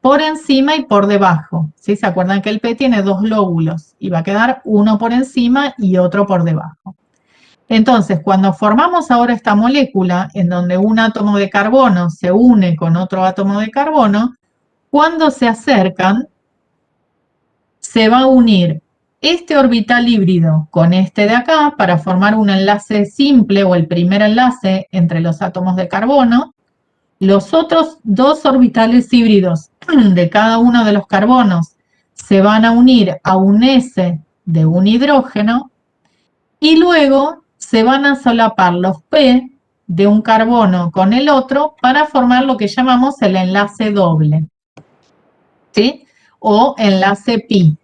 por encima y por debajo, ¿sí? ¿Se acuerdan que el P tiene 2 lóbulos? Y va a quedar uno por encima y otro por debajo. Entonces, cuando formamos ahora esta molécula, en donde un átomo de carbono se une con otro átomo de carbono, cuando se acercan, se va a unir este orbital híbrido con este de acá para formar un enlace simple o el primer enlace entre los átomos de carbono. Los otros 2 orbitales híbridos de cada uno de los carbonos se van a unir a un S de un hidrógeno, y luego se van a solapar los P de un carbono con el otro para formar lo que llamamos el enlace doble, ¿sí? O enlace pi.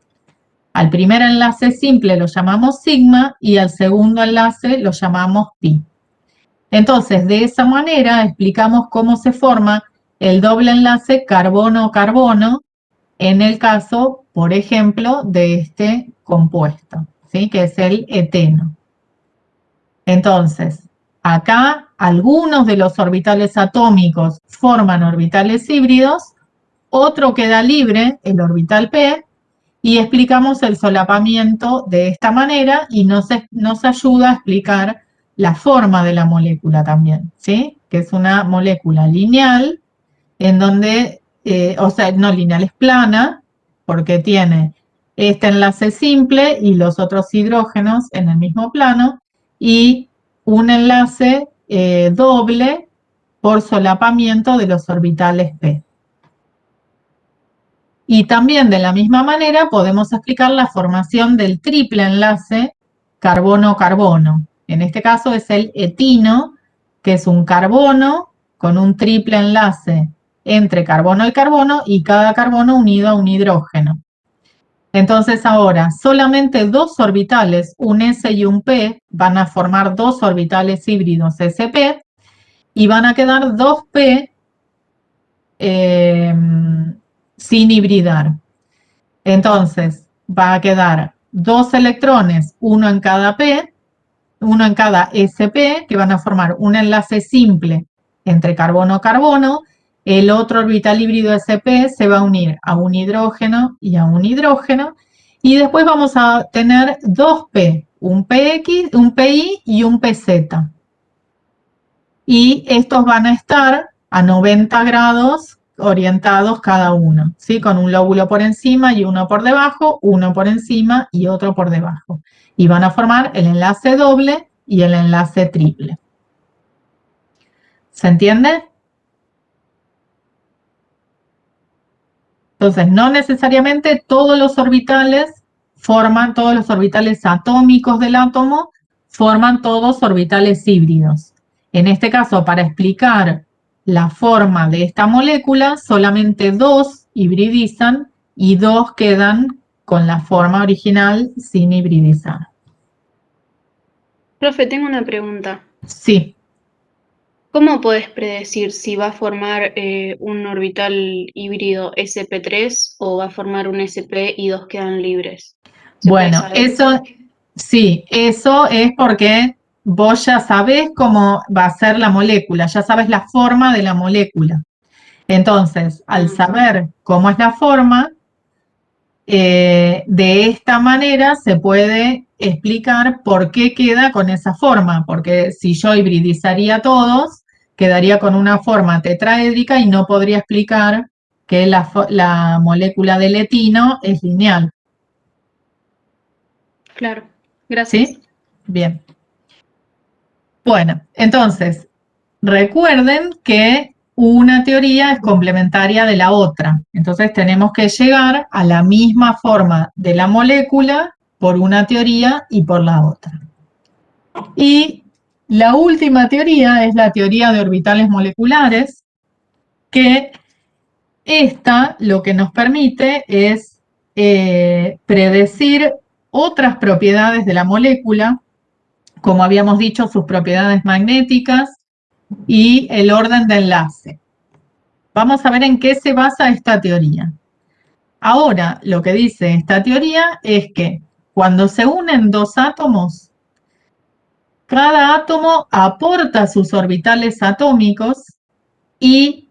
Al primer enlace simple lo llamamos sigma y al segundo enlace lo llamamos pi. Entonces, de esa manera explicamos cómo se forma el doble enlace carbono-carbono en el caso, por ejemplo, de este compuesto, ¿sí? Que es el eteno. Entonces, acá algunos de los orbitales atómicos forman orbitales híbridos, otro queda libre, el orbital P, y explicamos el solapamiento de esta manera y nos ayuda a explicar la forma de la molécula también, ¿sí? Que es una molécula lineal, en donde, o sea, no lineal, es plana, porque tiene este enlace simple y los otros hidrógenos en el mismo plano, y un enlace doble por solapamiento de los orbitales P. Y también de la misma manera podemos explicar la formación del triple enlace carbono-carbono. En este caso es el etino, que es un carbono con un triple enlace entre carbono y carbono, y cada carbono unido a un hidrógeno. Entonces ahora solamente 2 orbitales, un S y un P, van a formar 2 orbitales híbridos sp, y van a quedar 2 P sin hibridar. Entonces va a quedar 2 electrones, uno en cada P, uno en cada sp, que van a formar un enlace simple entre carbono-carbono. El otro orbital híbrido sp se va a unir a un hidrógeno y a un hidrógeno, y después vamos a tener 2 P, un PX, un PI y un PZ. Y estos van a estar a 90 grados orientados cada uno, ¿sí? Con un lóbulo por encima y uno por debajo, uno por encima y otro por debajo. Y van a formar el enlace doble y el enlace triple. ¿Se entiende? Entonces, no necesariamente todos los orbitales forman, todos los orbitales atómicos del átomo forman todos orbitales híbridos. En este caso, para explicar la forma de esta molécula, solamente 2 hibridizan y 2 quedan con la forma original sin hibridizar. Profe, tengo una pregunta. Sí. ¿Cómo podés predecir si va a formar un orbital híbrido sp3 o va a formar un sp y 2 quedan libres? Bueno, eso sí, eso es porque vos ya sabés cómo va a ser la molécula, ya sabes la forma de la molécula. Entonces, al saber cómo es la forma, de esta manera se puede explicar por qué queda con esa forma, porque si yo hibridizaría todos, quedaría con una forma tetraédrica y no podría explicar que la molécula del etino es lineal. Claro, gracias. ¿Sí? Bien. Bueno, entonces, recuerden que una teoría es complementaria de la otra. Entonces tenemos que llegar a la misma forma de la molécula por una teoría y por la otra. Y la última teoría es la teoría de orbitales moleculares, que esta lo que nos permite es predecir otras propiedades de la molécula, como habíamos dicho, sus propiedades magnéticas y el orden de enlace. Vamos a ver en qué se basa esta teoría. Ahora, lo que dice esta teoría es que cuando se unen dos átomos, cada átomo aporta sus orbitales atómicos y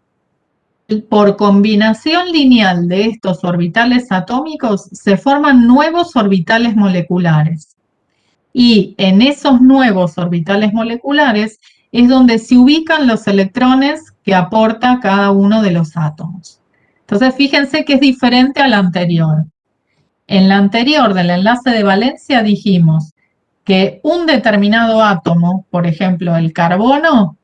por combinación lineal de estos orbitales atómicos se forman nuevos orbitales moleculares. Y en esos nuevos orbitales moleculares es donde se ubican los electrones que aporta cada uno de los átomos. Entonces, fíjense que es diferente a la anterior. En la anterior del enlace de valencia dijimos que un determinado átomo, por ejemplo el carbono,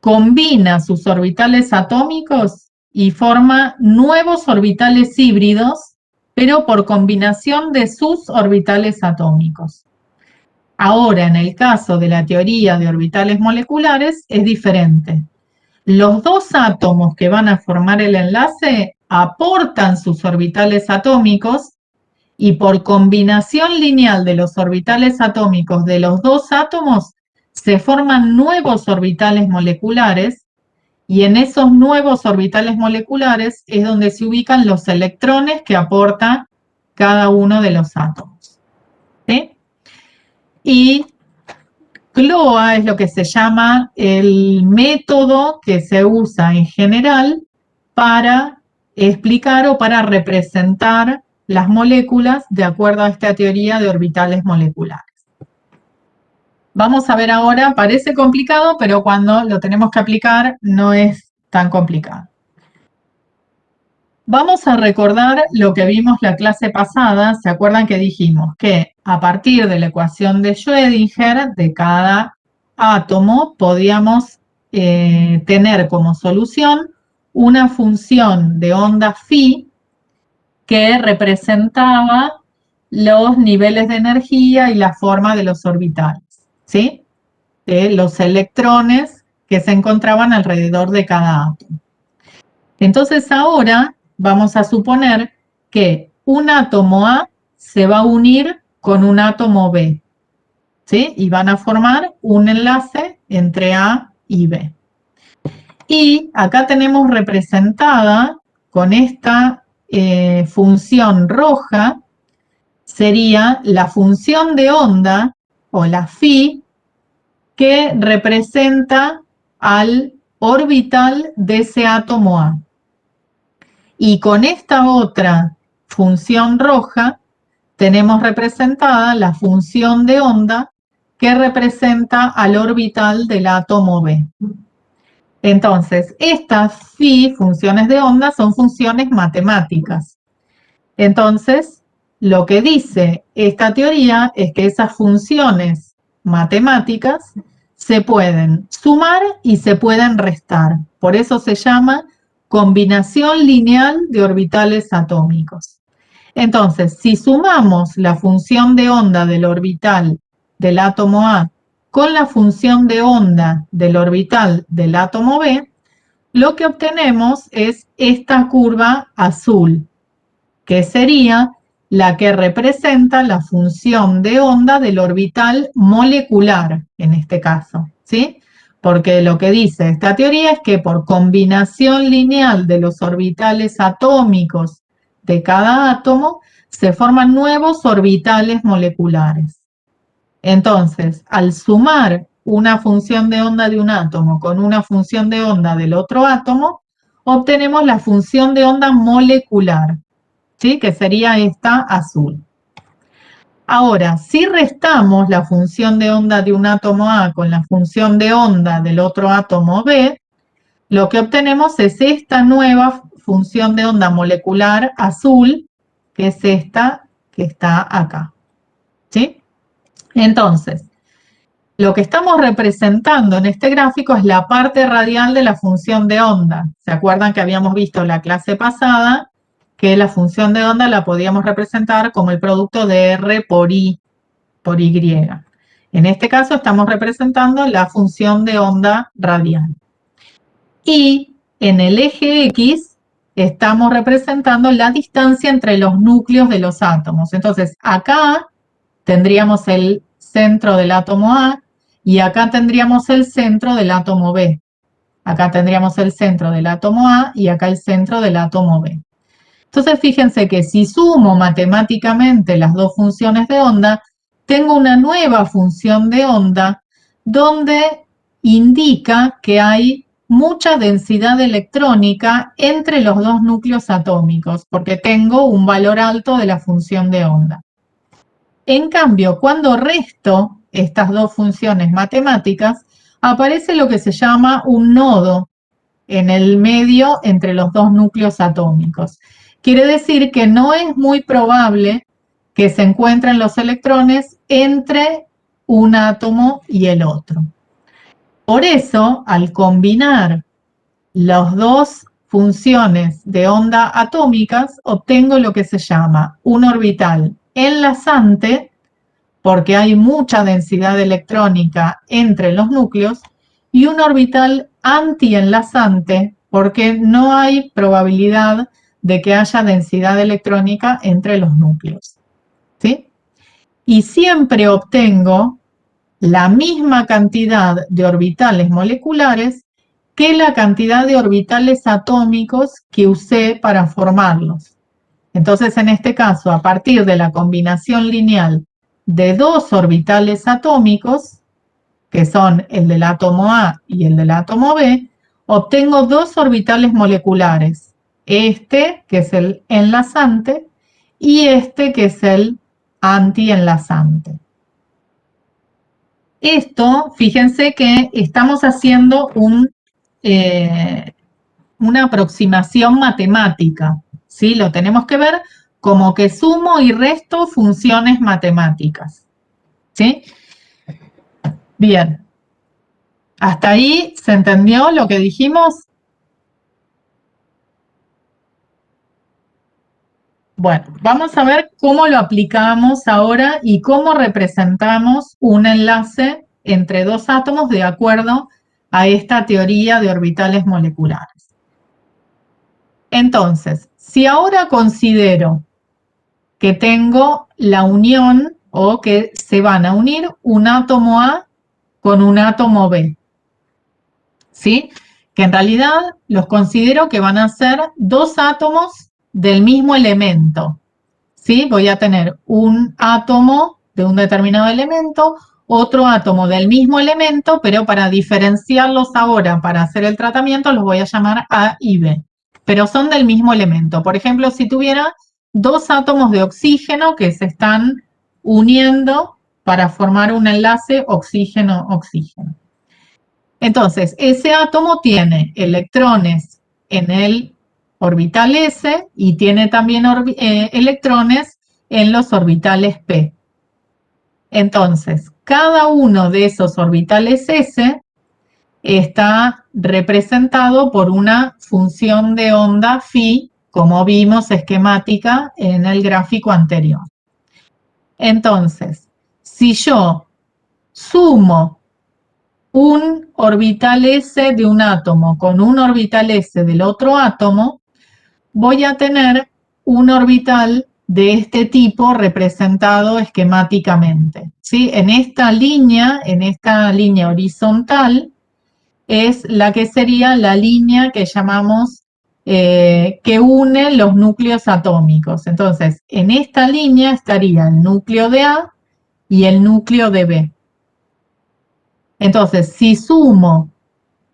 combina sus orbitales atómicos y forma nuevos orbitales híbridos, pero por combinación de sus orbitales atómicos. Ahora, en el caso de la teoría de orbitales moleculares, es diferente. Los dos átomos que van a formar el enlace aportan sus orbitales atómicos y por combinación lineal de los orbitales atómicos de los dos átomos se forman nuevos orbitales moleculares y en esos nuevos orbitales moleculares es donde se ubican los electrones que aporta cada uno de los átomos. ¿Sí? Y CLOA es lo que se llama el método que se usa en general para explicar o para representar las moléculas de acuerdo a esta teoría de orbitales moleculares. Vamos a ver ahora, parece complicado, pero cuando lo tenemos que aplicar no es tan complicado. Vamos a recordar lo que vimos la clase pasada. ¿Se acuerdan que dijimos que a partir de la ecuación de Schrödinger de cada átomo podíamos tener como solución una función de onda phi que representaba los niveles de energía y la forma de los orbitales, ¿sí? De los electrones que se encontraban alrededor de cada átomo. Entonces ahora vamos a suponer que un átomo A se va a unir con un átomo B, ¿sí? Y van a formar un enlace entre A y B. Y acá tenemos representada con esta función roja, sería la función de onda o la phi que representa al orbital de ese átomo A. Y con esta otra función roja tenemos representada la función de onda que representa al orbital del átomo B. Entonces, estas phi, funciones de onda, son funciones matemáticas. Entonces, lo que dice esta teoría es que esas funciones matemáticas se pueden sumar y se pueden restar. Por eso se llama combinación lineal de orbitales atómicos. Entonces, si sumamos la función de onda del orbital del átomo A con la función de onda del orbital del átomo B, lo que obtenemos es esta curva azul, que sería la que representa la función de onda del orbital molecular, en este caso, ¿sí? Porque lo que dice esta teoría es que por combinación lineal de los orbitales atómicos de cada átomo, se forman nuevos orbitales moleculares. Entonces, al sumar una función de onda de un átomo con una función de onda del otro átomo, obtenemos la función de onda molecular, ¿sí? Que sería esta azul. Ahora, si restamos la función de onda de un átomo A con la función de onda del otro átomo B, lo que obtenemos es esta nueva función de onda molecular azul, que es esta que está acá. ¿Sí? Entonces, lo que estamos representando en este gráfico es la parte radial de la función de onda. ¿Se acuerdan que habíamos visto en la clase pasada que la función de onda la podíamos representar como el producto de R por I, por Y? En este caso estamos representando la función de onda radial. Y en el eje X estamos representando la distancia entre los núcleos de los átomos. Entonces, acá tendríamos el centro del átomo A y acá tendríamos el centro del átomo B. Acá tendríamos el centro del átomo A y acá el centro del átomo B. Entonces, fíjense que si sumo matemáticamente las dos funciones de onda, tengo una nueva función de onda donde indica que hay mucha densidad electrónica entre los dos núcleos atómicos, porque tengo un valor alto de la función de onda. En cambio, cuando resto estas dos funciones matemáticas, aparece lo que se llama un nodo en el medio entre los dos núcleos atómicos. Quiere decir que no es muy probable que se encuentren los electrones entre un átomo y el otro. Por eso, al combinar las dos funciones de onda atómicas, obtengo lo que se llama un orbital enlazante, porque hay mucha densidad electrónica entre los núcleos, y un orbital antienlazante, porque no hay probabilidad de que haya densidad electrónica entre los núcleos. ¿Sí? Y siempre obtengo la misma cantidad de orbitales moleculares que la cantidad de orbitales atómicos que usé para formarlos. Entonces, en este caso, a partir de la combinación lineal de dos orbitales atómicos, que son el del átomo A y el del átomo B, obtengo dos orbitales moleculares. Este, que es el enlazante, y este, que es el antienlazante. Esto, fíjense que estamos haciendo una aproximación matemática, ¿sí? Lo tenemos que ver como que sumo y resto funciones matemáticas, ¿sí? Bien. ¿Hasta ahí se entendió lo que dijimos? Bueno, vamos a ver cómo lo aplicamos ahora y cómo representamos un enlace entre dos átomos de acuerdo a esta teoría de orbitales moleculares. Entonces, si ahora considero que tengo la unión o que se van a unir un átomo A con un átomo B, ¿sí? Que en realidad los considero que van a ser dos átomos del mismo elemento, ¿sí? Voy a tener un átomo de un determinado elemento, otro átomo del mismo elemento, pero para diferenciarlos ahora, para hacer el tratamiento, los voy a llamar A y B. Pero son del mismo elemento. Por ejemplo, si tuviera dos átomos de oxígeno que se están uniendo para formar un enlace oxígeno-oxígeno. Entonces, ese átomo tiene electrones en el orbital S y tiene también electrones en los orbitales P. Entonces, cada uno de esos orbitales S está representado por una función de onda phi, como vimos esquemática en el gráfico anterior. Entonces, si yo sumo un orbital S de un átomo con un orbital S del otro átomo, voy a tener un orbital de este tipo representado esquemáticamente, ¿sí? En esta línea horizontal, es la que sería la línea que llamamos que une los núcleos atómicos. Entonces, en esta línea estaría el núcleo de A y el núcleo de B. Entonces, si sumo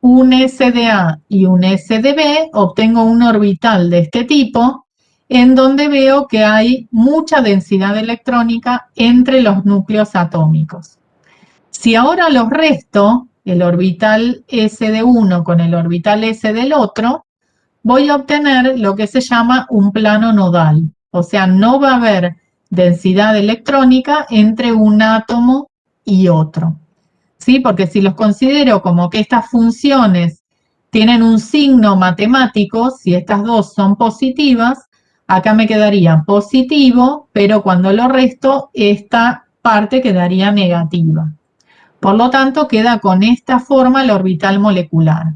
un S de A y un S de B, obtengo un orbital de este tipo, en donde veo que hay mucha densidad electrónica entre los núcleos atómicos. Si ahora los resto, el orbital S de uno con el orbital S del otro, voy a obtener lo que se llama un plano nodal. O sea, no va a haber densidad electrónica entre un átomo y otro. ¿Sí? Porque si los considero como que estas funciones tienen un signo matemático, si estas dos son positivas, acá me quedaría positivo, pero cuando lo resto, esta parte quedaría negativa. Por lo tanto, queda con esta forma el orbital molecular.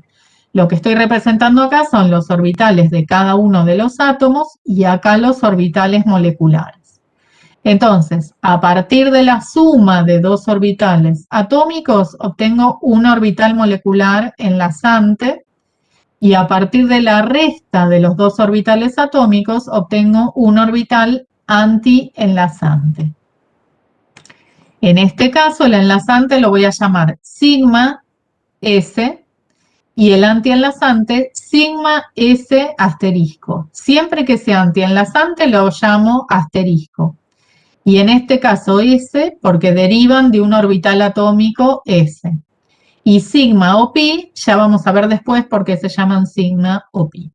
Lo que estoy representando acá son los orbitales de cada uno de los átomos y acá los orbitales moleculares. Entonces, a partir de la suma de dos orbitales atómicos, obtengo un orbital molecular enlazante y a partir de la resta de los dos orbitales atómicos, obtengo un orbital antienlazante. En este caso, el enlazante lo voy a llamar sigma S y el antienlazante sigma S asterisco. Siempre que sea antienlazante lo llamo asterisco. Y en este caso S porque derivan de un orbital atómico S. Y sigma o pi, ya vamos a ver después por qué se llaman sigma o pi.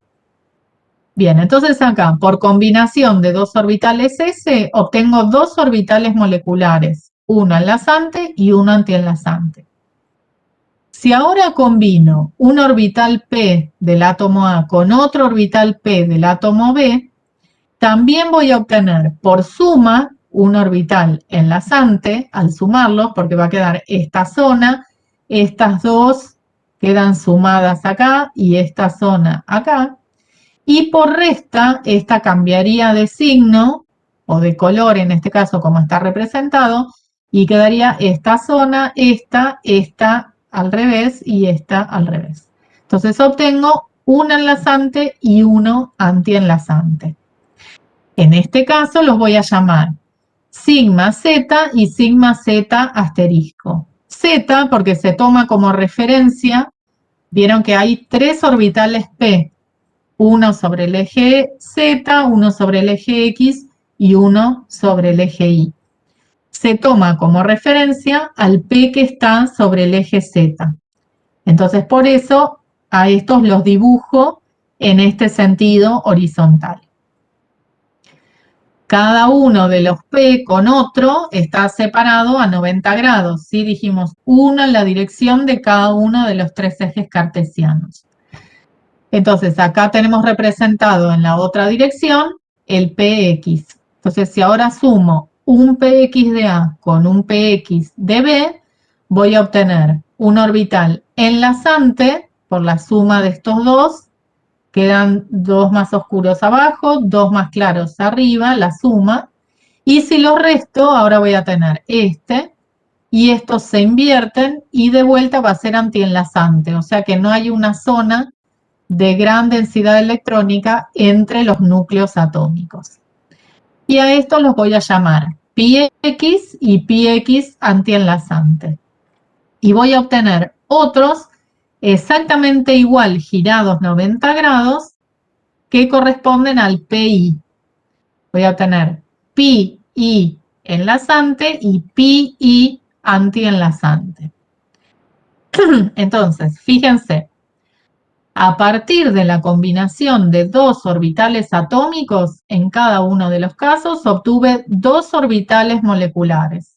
Bien, entonces acá, por combinación de dos orbitales S, obtengo dos orbitales moleculares, uno enlazante y uno antienlazante. Si ahora combino un orbital P del átomo A con otro orbital P del átomo B, también voy a obtener por suma un orbital enlazante al sumarlos, porque va a quedar esta zona, estas dos quedan sumadas acá y esta zona acá. Y por resta, esta cambiaría de signo o de color, en este caso como está representado, y quedaría esta zona, esta al revés y esta al revés. Entonces obtengo un enlazante y uno antienlazante. En este caso los voy a llamar sigma Z y sigma Z asterisco. Z porque se toma como referencia, vieron que hay tres orbitales P, uno sobre el eje Z, uno sobre el eje X y uno sobre el eje Y. Se toma como referencia al P que está sobre el eje Z. Entonces, por eso a estos los dibujo en este sentido horizontal. Cada uno de los P con otro está separado a 90 grados. ¿Sí? Dijimos uno en la dirección de cada uno de los tres ejes cartesianos. Entonces, acá tenemos representado en la otra dirección el PX. Entonces, si ahora sumo un PX de A con un PX de B, voy a obtener un orbital enlazante por la suma de estos dos. Quedan dos más oscuros abajo, dos más claros arriba, la suma. Y si los resto, ahora voy a tener este. Y estos se invierten y de vuelta va a ser antienlazante. O sea que no hay una zona de gran densidad electrónica entre los núcleos atómicos. Y a estos los voy a llamar πx y πx antienlazante. Y voy a obtener otros exactamente igual girados 90 grados que corresponden al PI. Voy a obtener PI enlazante y PI antienlazante. Entonces, fíjense, a partir de la combinación de dos orbitales atómicos, en cada uno de los casos obtuve dos orbitales moleculares.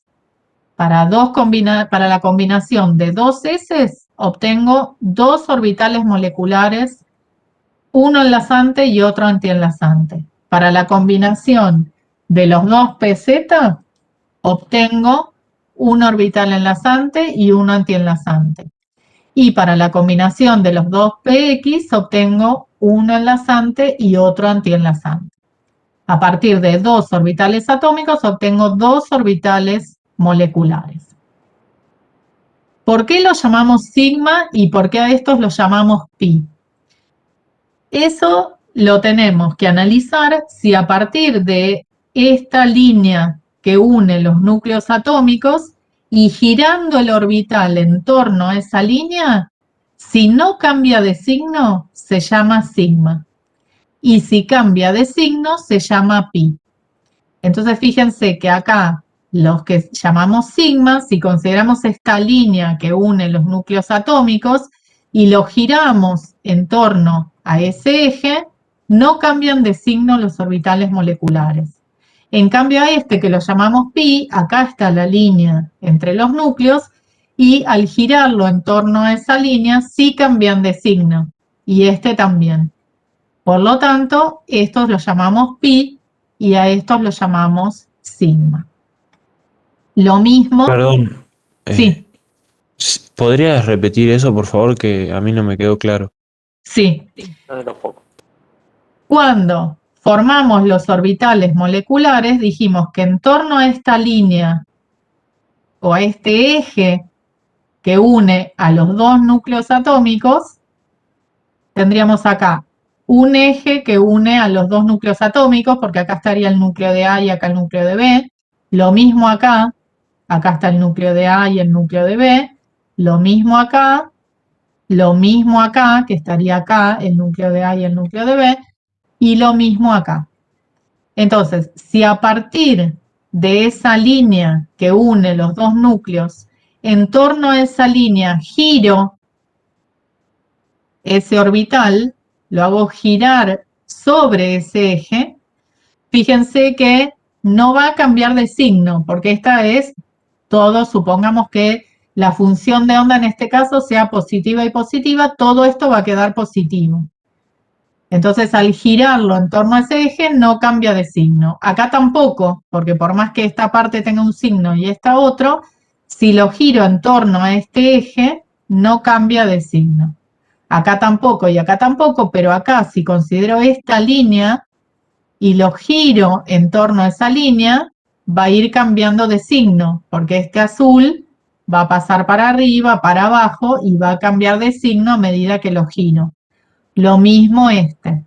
Para la combinación de dos S, obtengo dos orbitales moleculares, uno enlazante y otro antienlazante. Para la combinación de los dos PZ, obtengo un orbital enlazante y uno antienlazante. Y para la combinación de los dos PX, obtengo uno enlazante y otro antienlazante. A partir de dos orbitales atómicos, obtengo dos orbitales moleculares. ¿Por qué los llamamos sigma y por qué a estos los llamamos pi? Eso lo tenemos que analizar si a partir de esta línea que une los núcleos atómicos y girando el orbital en torno a esa línea, si no cambia de signo, se llama sigma. y si cambia de signo se llama pi. Entonces fíjense que acá los que llamamos sigma, si consideramos esta línea que une los núcleos atómicos y lo giramos en torno a ese eje, no cambian de signo los orbitales moleculares. En cambio a este que lo llamamos pi, acá está la línea entre los núcleos y al girarlo en torno a esa línea sí cambian de signo y este también. Por lo tanto, estos los llamamos pi y a estos los llamamos sigma. Lo mismo... Perdón. Sí. ¿Podrías repetir eso, por favor, que a mí no me quedó claro? Sí. Cuando formamos los orbitales moleculares, dijimos que en torno a esta línea o a este eje que une a los dos núcleos atómicos, tendríamos acá un eje que une a los dos núcleos atómicos, porque acá estaría el núcleo de A y acá el núcleo de B. Lo mismo acá está el núcleo de A y el núcleo de B. Lo mismo acá, que estaría acá el núcleo de A y el núcleo de B. Y lo mismo acá. Entonces, si a partir de esa línea que une los dos núcleos, en torno a esa línea giro ese orbital, lo hago girar sobre ese eje, fíjense que no va a cambiar de signo, porque esta es todo, supongamos que la función de onda en este caso sea positiva y positiva, todo esto va a quedar positivo. Entonces, al girarlo en torno a ese eje, no cambia de signo. Acá tampoco, porque por más que esta parte tenga un signo y esta otro, si lo giro en torno a este eje, no cambia de signo. Acá tampoco y acá tampoco, pero acá si considero esta línea y lo giro en torno a esa línea, va a ir cambiando de signo, porque este azul va a pasar para arriba, para abajo y va a cambiar de signo a medida que lo giro. Lo mismo este.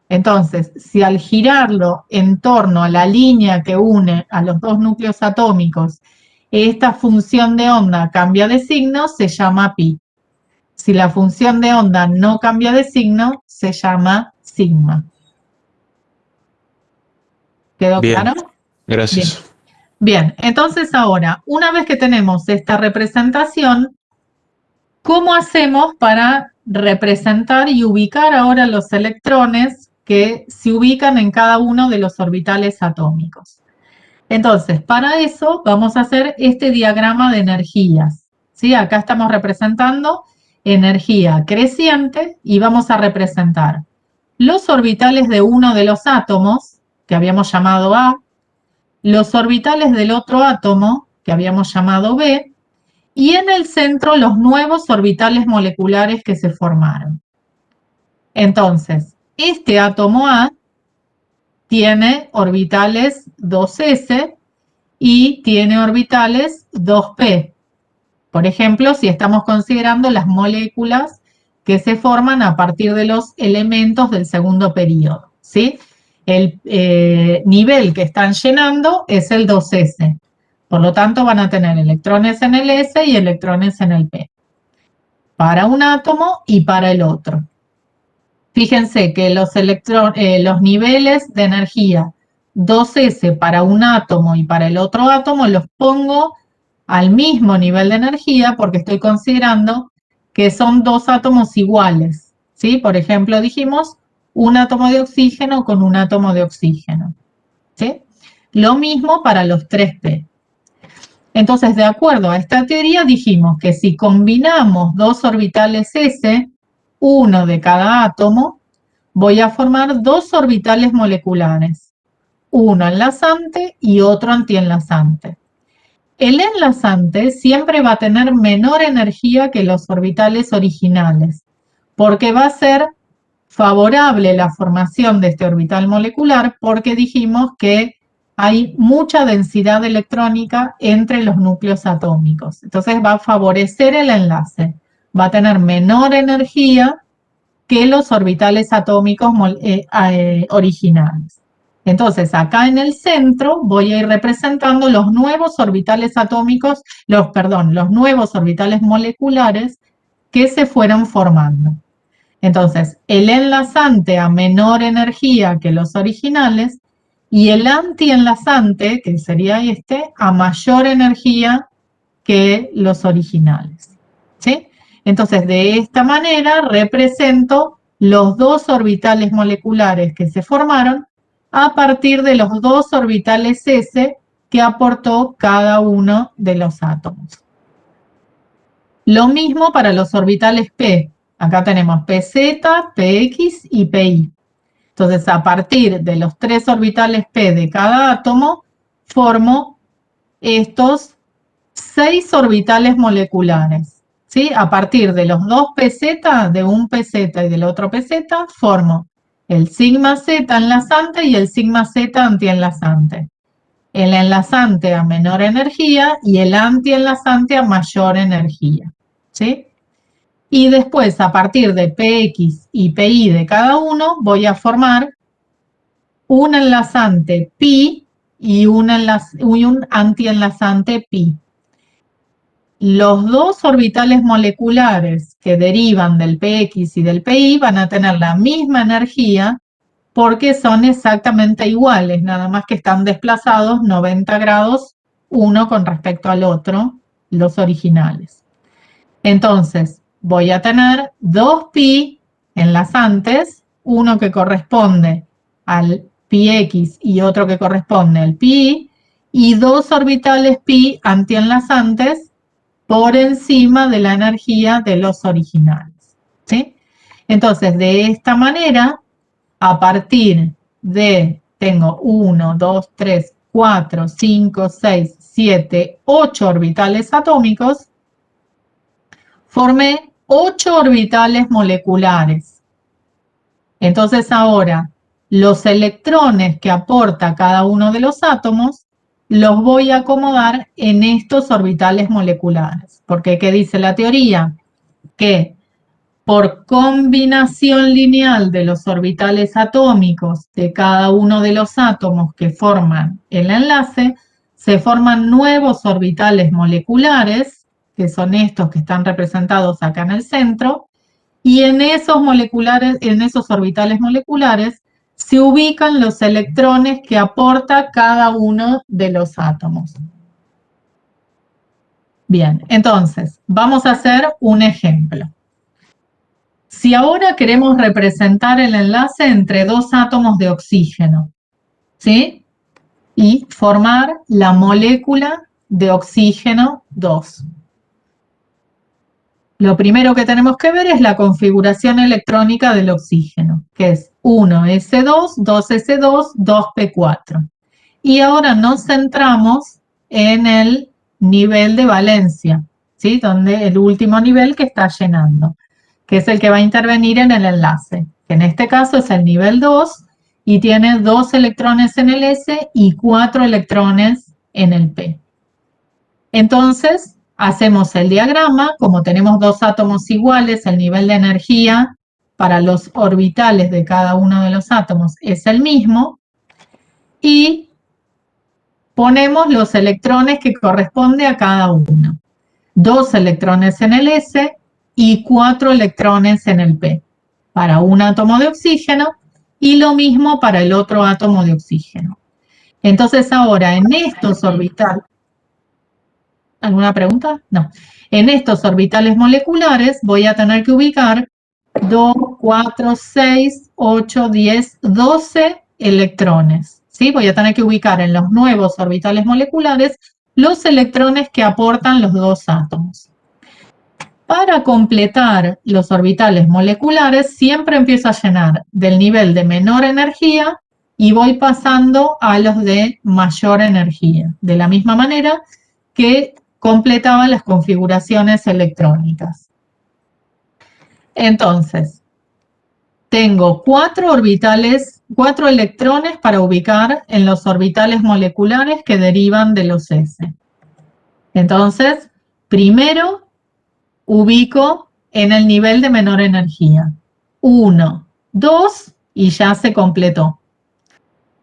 Entonces, si al girarlo en torno a la línea que une a los dos núcleos atómicos, esta función de onda cambia de signo, se llama pi. Si la función de onda no cambia de signo, se llama sigma. ¿Quedó claro? Gracias. Bien, entonces ahora, una vez que tenemos esta representación, ¿cómo hacemos para representar y ubicar ahora los electrones que se ubican en cada uno de los orbitales atómicos? Entonces, para eso vamos a hacer este diagrama de energías, ¿sí? Acá estamos representando energía creciente y vamos a representar los orbitales de uno de los átomos, que habíamos llamado A, los orbitales del otro átomo, que habíamos llamado B, y en el centro los nuevos orbitales moleculares que se formaron. Entonces, este átomo A tiene orbitales 2s y tiene orbitales 2p. Por ejemplo, si estamos considerando las moléculas que se forman a partir de los elementos del segundo periodo, ¿sí? El nivel que están llenando es el 2s. Por lo tanto, van a tener electrones en el S y electrones en el P. Para un átomo y para el otro. Fíjense que los niveles de energía 2s para un átomo y para el otro átomo los pongo al mismo nivel de energía porque estoy considerando que son dos átomos iguales, ¿sí? Por ejemplo, dijimos un átomo de oxígeno con un átomo de oxígeno, ¿sí? Lo mismo para los 3p. Entonces, de acuerdo a esta teoría, dijimos que si combinamos dos orbitales S, uno de cada átomo, voy a formar dos orbitales moleculares, uno enlazante y otro antienlazante. El enlazante siempre va a tener menor energía que los orbitales originales, porque va a ser favorable la formación de este orbital molecular, porque dijimos que hay mucha densidad electrónica entre los núcleos atómicos. Entonces va a favorecer el enlace, va a tener menor energía que los orbitales atómicos originales. Entonces, acá en el centro voy a ir representando los nuevos orbitales atómicos, los nuevos orbitales moleculares que se fueron formando. Entonces, el enlazante a menor energía que los originales y el antienlazante, que sería este, a mayor energía que los originales. ¿Sí? Entonces, de esta manera represento los dos orbitales moleculares que se formaron a partir de los dos orbitales S que aportó cada uno de los átomos. Lo mismo para los orbitales P. Acá tenemos PZ, PX y PI. Entonces, a partir de los tres orbitales P de cada átomo, formo estos 6 orbitales moleculares. ¿Sí? A partir de los dos PZ, de un PZ y del otro PZ, formo el sigma Z enlazante y el sigma Z antienlazante. El enlazante a menor energía y el antienlazante a mayor energía. ¿Sí? Y después, a partir de PX y PI de cada uno, voy a formar un enlazante pi y un antienlazante pi. Los dos orbitales moleculares que derivan del PX y del PI van a tener la misma energía porque son exactamente iguales, nada más que están desplazados 90 grados uno con respecto al otro, los originales. Entonces, voy a tener dos pi enlazantes, uno que corresponde al px y otro que corresponde al pi, y dos orbitales pi antienlazantes por encima de la energía de los originales. ¿Sí? Entonces, de esta manera, a partir de, tengo 1, 2, 3, 4, 5, 6, 7, 8 orbitales atómicos, formé 8 orbitales moleculares. Entonces ahora, los electrones que aporta cada uno de los átomos, los voy a acomodar en estos orbitales moleculares. Porque, ¿qué dice la teoría? Que por combinación lineal de los orbitales atómicos de cada uno de los átomos que forman el enlace, se forman nuevos orbitales moleculares, que son estos que están representados acá en el centro, y en esos orbitales moleculares se ubican los electrones que aporta cada uno de los átomos. Bien, entonces, vamos a hacer un ejemplo. Si ahora queremos representar el enlace entre dos átomos de oxígeno, ¿sí? Y formar la molécula de oxígeno 2. Lo primero que tenemos que ver es la configuración electrónica del oxígeno, que es 1s2, 2s2, 2p4. Y ahora nos centramos en el nivel de valencia, ¿sí? Donde el último nivel que está llenando, que es el que va a intervenir en el enlace, que en este caso es el nivel 2 y tiene 2 electrones en el S y 4 electrones en el P. Entonces, hacemos el diagrama, como tenemos dos átomos iguales, el nivel de energía para los orbitales de cada uno de los átomos es el mismo, y ponemos los electrones que corresponde a cada uno. 2 electrones en el S y 4 electrones en el P, para un átomo de oxígeno, y lo mismo para el otro átomo de oxígeno. Entonces ahora en estos orbitales, ¿alguna pregunta? No. En estos orbitales moleculares voy a tener que ubicar 2, 4, 6, 8, 10, 12 electrones. ¿Sí? Voy a tener que ubicar en los nuevos orbitales moleculares los electrones que aportan los dos átomos. Para completar los orbitales moleculares, siempre empiezo a llenar del nivel de menor energía y voy pasando a los de mayor energía, de la misma manera que completaba las configuraciones electrónicas. Entonces, tengo 4 electrones para ubicar en los orbitales moleculares que derivan de los S. Entonces, primero ubico en el nivel de menor energía. 1, 2 y ya se completó.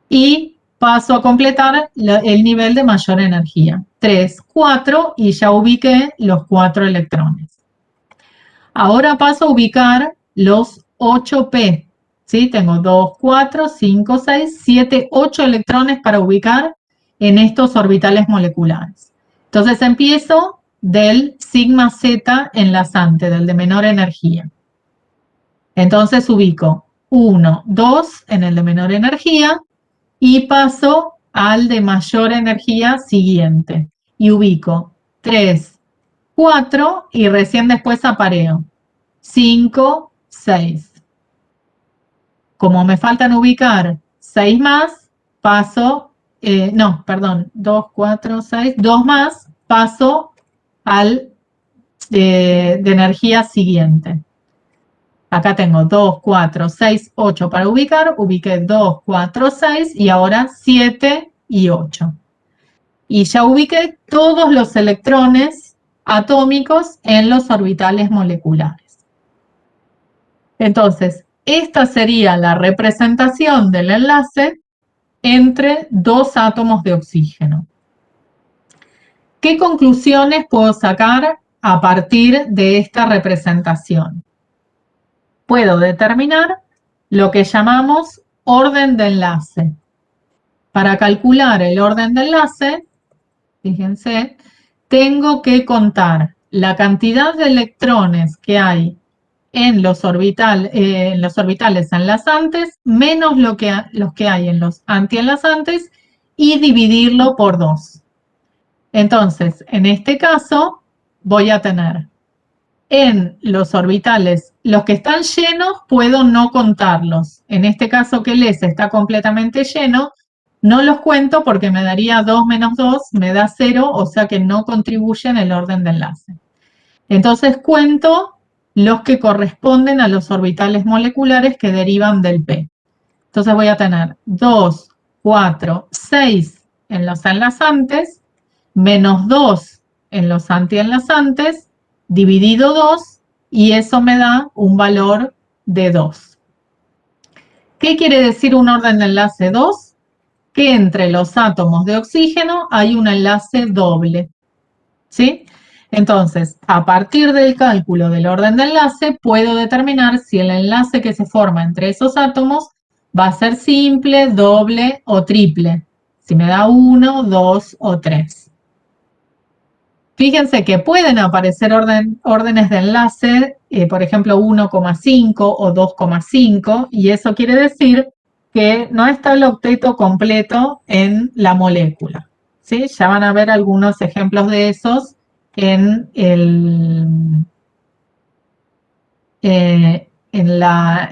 Y paso a completar el nivel de mayor energía. 3, 4 y ya ubiqué los 4 electrones. Ahora paso a ubicar los 8p. ¿Sí? Tengo 2, 4, 5, 6, 7, 8 electrones para ubicar en estos orbitales moleculares. Entonces empiezo del sigma Z enlazante, del de menor energía. Entonces ubico 1, 2 en el de menor energía y paso al de mayor energía siguiente. Y ubico 3, 4 y recién después apareo 5, 6. Como me faltan ubicar 6 más, paso, 2, 4, 6, 2 más, paso al de energía siguiente. Acá tengo 2, 4, 6, 8 para ubicar, ubiqué 2, 4, 6 y ahora 7 y 8. Y ya ubiqué todos los electrones atómicos en los orbitales moleculares. Entonces, esta sería la representación del enlace entre dos átomos de oxígeno. ¿Qué conclusiones puedo sacar a partir de esta representación? Puedo determinar lo que llamamos orden de enlace. Para calcular el orden de enlace, fíjense, tengo que contar la cantidad de electrones que hay en los orbitales enlazantes menos los que hay en los antienlazantes y dividirlo por 2. Entonces, en este caso, voy a tener en los orbitales, los que están llenos, puedo no contarlos. En este caso que el S está completamente lleno, no los cuento porque me daría 2 menos 2, me da 0, o sea que no contribuyen el orden de enlace. Entonces cuento los que corresponden a los orbitales moleculares que derivan del P. Entonces voy a tener 2, 4, 6 en los enlazantes, menos 2 en los antienlazantes, dividido 2, y eso me da un valor de 2. ¿Qué quiere decir un orden de enlace 2? Que entre los átomos de oxígeno hay un enlace doble. ¿Sí? Entonces, a partir del cálculo del orden de enlace, puedo determinar si el enlace que se forma entre esos átomos va a ser simple, doble o triple. Si me da 1, 2 o 3. Fíjense que pueden aparecer órdenes de enlace, por ejemplo 1,5 o 2,5, y eso quiere decir que no está el octeto completo en la molécula. ¿Sí? Ya van a ver algunos ejemplos de esos en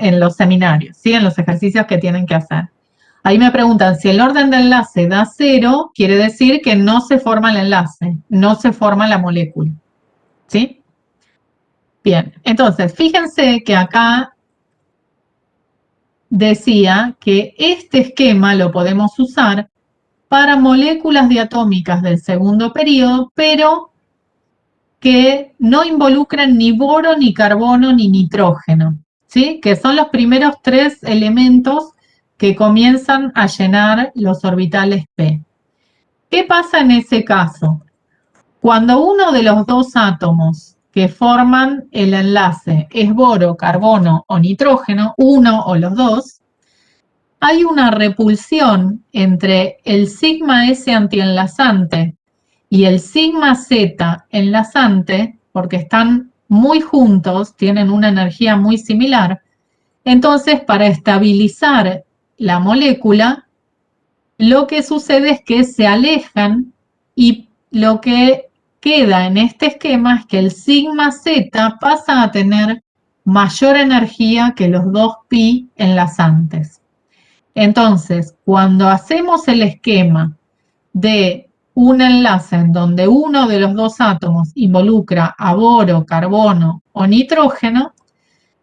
los seminarios, ¿sí? En los ejercicios que tienen que hacer. Ahí me preguntan, si el orden de enlace da 0, quiere decir que no se forma el enlace, no se forma la molécula. ¿Sí? Bien, entonces, fíjense que acá decía que este esquema lo podemos usar para moléculas diatómicas del segundo periodo, pero que no involucran ni boro, ni carbono, ni nitrógeno, ¿sí? Que son los primeros 3 elementos que comienzan a llenar los orbitales P. ¿Qué pasa en ese caso? Cuando uno de los dos átomos que forman el enlace es boro, carbono o nitrógeno, uno o los dos, hay una repulsión entre el sigma S antienlazante y el sigma Z enlazante, porque están muy juntos, tienen una energía muy similar. Entonces, para estabilizar la molécula, lo que sucede es que se alejan y lo que queda en este esquema es que el sigma Z pasa a tener mayor energía que los 2 pi enlazantes. Entonces, cuando hacemos el esquema de un enlace en donde uno de los dos átomos involucra a boro, carbono o nitrógeno,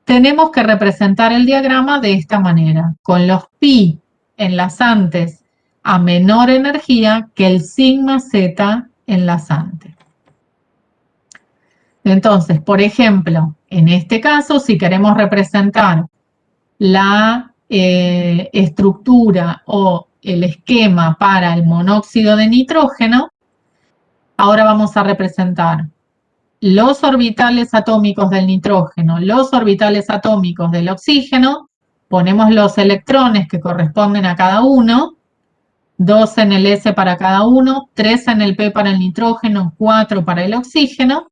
tenemos que representar el diagrama de esta manera, con los pi enlazantes a menor energía que el sigma Z enlazante. Entonces, por ejemplo, en este caso, si queremos representar la estructura o el esquema para el monóxido de nitrógeno, ahora vamos a representar los orbitales atómicos del nitrógeno, los orbitales atómicos del oxígeno, ponemos los electrones que corresponden a cada uno, 2 en el S para cada uno, 3 en el P para el nitrógeno, 4 para el oxígeno,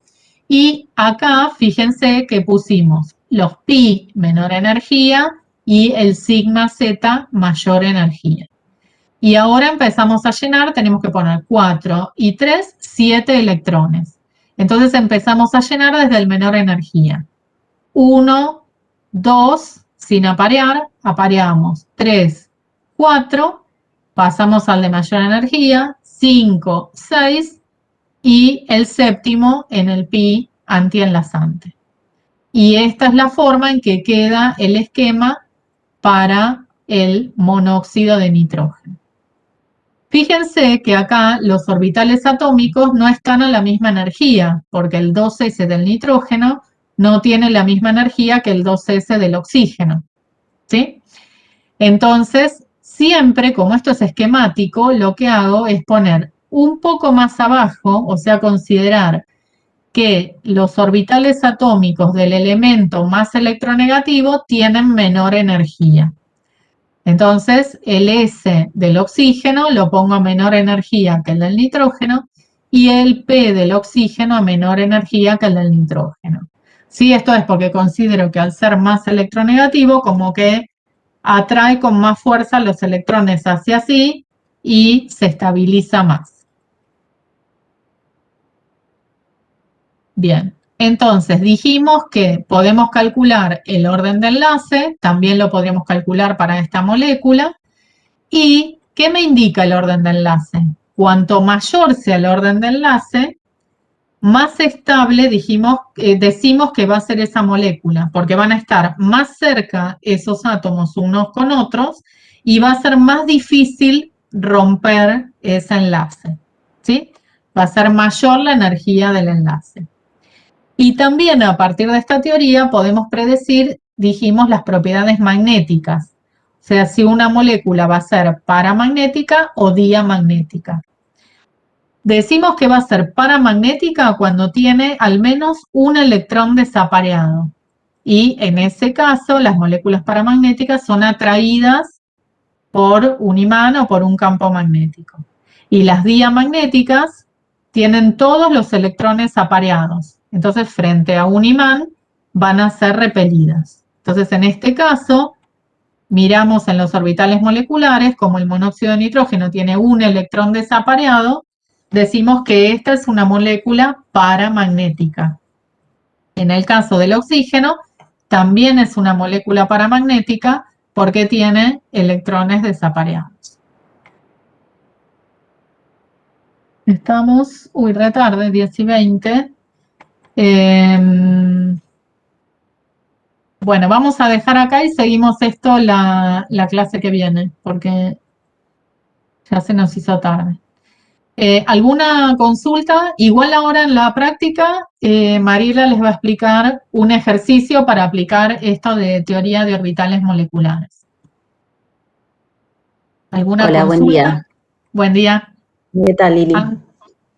y acá fíjense que pusimos los pi menor energía y el sigma Z mayor energía. Y ahora empezamos a llenar, tenemos que poner 4 y 3, 7 electrones. Entonces empezamos a llenar desde el menor energía. 1, 2, sin aparear, apareamos. 3, 4, pasamos al de mayor energía. 5, 6 y el séptimo en el pi antienlazante. Y esta es la forma en que queda el esquema para el monóxido de nitrógeno. Fíjense que acá los orbitales atómicos no están a la misma energía, porque el 2s del nitrógeno no tiene la misma energía que el 2s del oxígeno, ¿sí? Entonces, siempre, como esto es esquemático, lo que hago es poner un poco más abajo, o sea, considerar que los orbitales atómicos del elemento más electronegativo tienen menor energía. Entonces, el S del oxígeno lo pongo a menor energía que el del nitrógeno y el P del oxígeno a menor energía que el del nitrógeno. Sí, esto es porque considero que al ser más electronegativo, como que atrae con más fuerza los electrones hacia sí y se estabiliza más. Bien. Entonces, dijimos que podemos calcular el orden de enlace, también lo podríamos calcular para esta molécula. ¿Y qué me indica el orden de enlace? Cuanto mayor sea el orden de enlace, más estable decimos que va a ser esa molécula, porque van a estar más cerca esos átomos unos con otros y va a ser más difícil romper ese enlace, ¿sí? Va a ser mayor la energía del enlace. Y también a partir de esta teoría podemos predecir, dijimos, las propiedades magnéticas. O sea, si una molécula va a ser paramagnética o diamagnética. Decimos que va a ser paramagnética cuando tiene al menos un electrón desapareado. Y en ese caso, las moléculas paramagnéticas son atraídas por un imán o por un campo magnético. Y las diamagnéticas tienen todos los electrones apareados. Entonces, frente a un imán, van a ser repelidas. Entonces, en este caso, miramos en los orbitales moleculares, como el monóxido de nitrógeno tiene un electrón desapareado, decimos que esta es una molécula paramagnética. En el caso del oxígeno, también es una molécula paramagnética porque tiene electrones desapareados. Estamos, re tarde, 10 y 20. Bueno, vamos a dejar acá y seguimos esto la clase que viene, porque ya se nos hizo tarde. ¿Alguna consulta? Igual ahora en la práctica, Mariela les va a explicar un ejercicio para aplicar esto de teoría de orbitales moleculares. ¿Alguna Hola, consulta? buen día. Buen día. ¿Qué tal, Lili?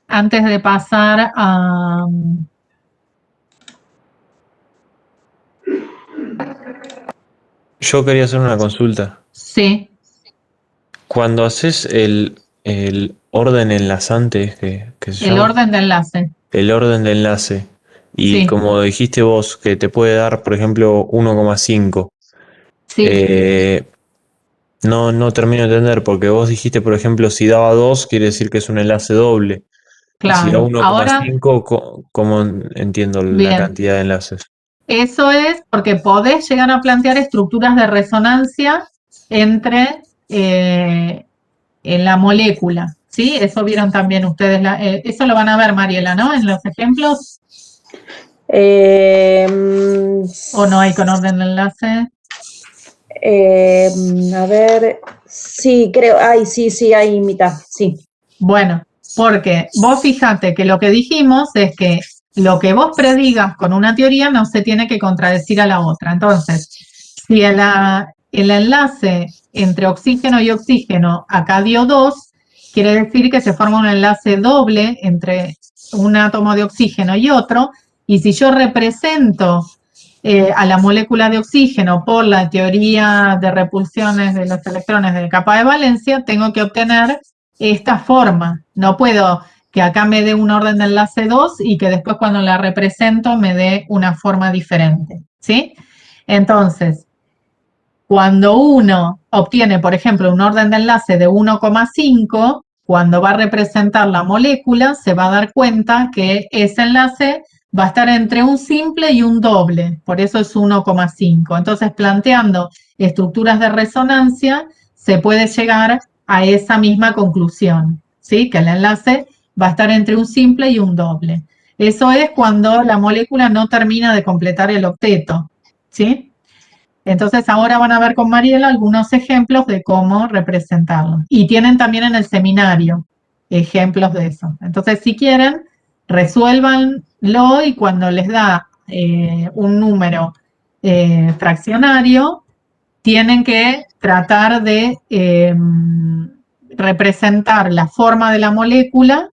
Antes de pasar a... Yo quería hacer una consulta. Sí, Cuando haces el orden enlazante, que se el llama, orden de enlace. el orden de enlace, y Sí. como dijiste vos, que te puede dar, por ejemplo, 1,5, Sí. no termino de entender, porque vos dijiste, por ejemplo, si daba 2, quiere decir que es un enlace doble. Y si da Claro. Ahora, 1,5, ¿cómo entiendo la bien. cantidad de enlaces? Eso es porque podés llegar a plantear estructuras de resonancia entre en la molécula, ¿sí? Eso vieron también ustedes, eso lo van a ver, Mariela, ¿no? En los ejemplos, ¿o no hay con orden de enlace? A ver, sí, creo, sí, hay mitad, sí. Bueno, porque vos fíjate que lo que dijimos es que lo que vos predigas con una teoría no se tiene que contradecir a la otra. Entonces, si el enlace entre oxígeno y oxígeno acá dio 2, quiere decir que se forma un enlace doble entre un átomo de oxígeno y otro, y si yo represento a la molécula de oxígeno por la teoría de repulsiones de los electrones de capa de valencia, tengo que obtener esta forma. No puedo que acá me dé un orden de enlace 2 y que después cuando la represento me dé una forma diferente, ¿sí? Entonces, cuando uno obtiene, por ejemplo, un orden de enlace de 1,5, cuando va a representar la molécula, se va a dar cuenta que ese enlace va a estar entre un simple y un doble, por eso es 1,5. Entonces, planteando estructuras de resonancia, se puede llegar a esa misma conclusión, ¿sí? Que el enlace va a estar entre un simple y un doble. Eso es cuando la molécula no termina de completar el octeto, ¿sí? Entonces ahora van a ver con Mariela algunos ejemplos de cómo representarlo. Y tienen también en el seminario ejemplos de eso. Entonces si quieren, resuélvanlo y cuando les da un número fraccionario, tienen que tratar de representar la forma de la molécula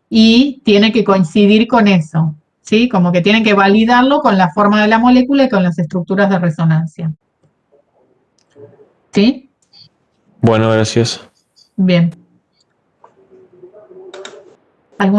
y tiene que coincidir con eso, ¿sí? Como que tienen que validarlo con la forma de la molécula y con las estructuras de resonancia. ¿Sí? Bueno, gracias. Bien. ¿Alguno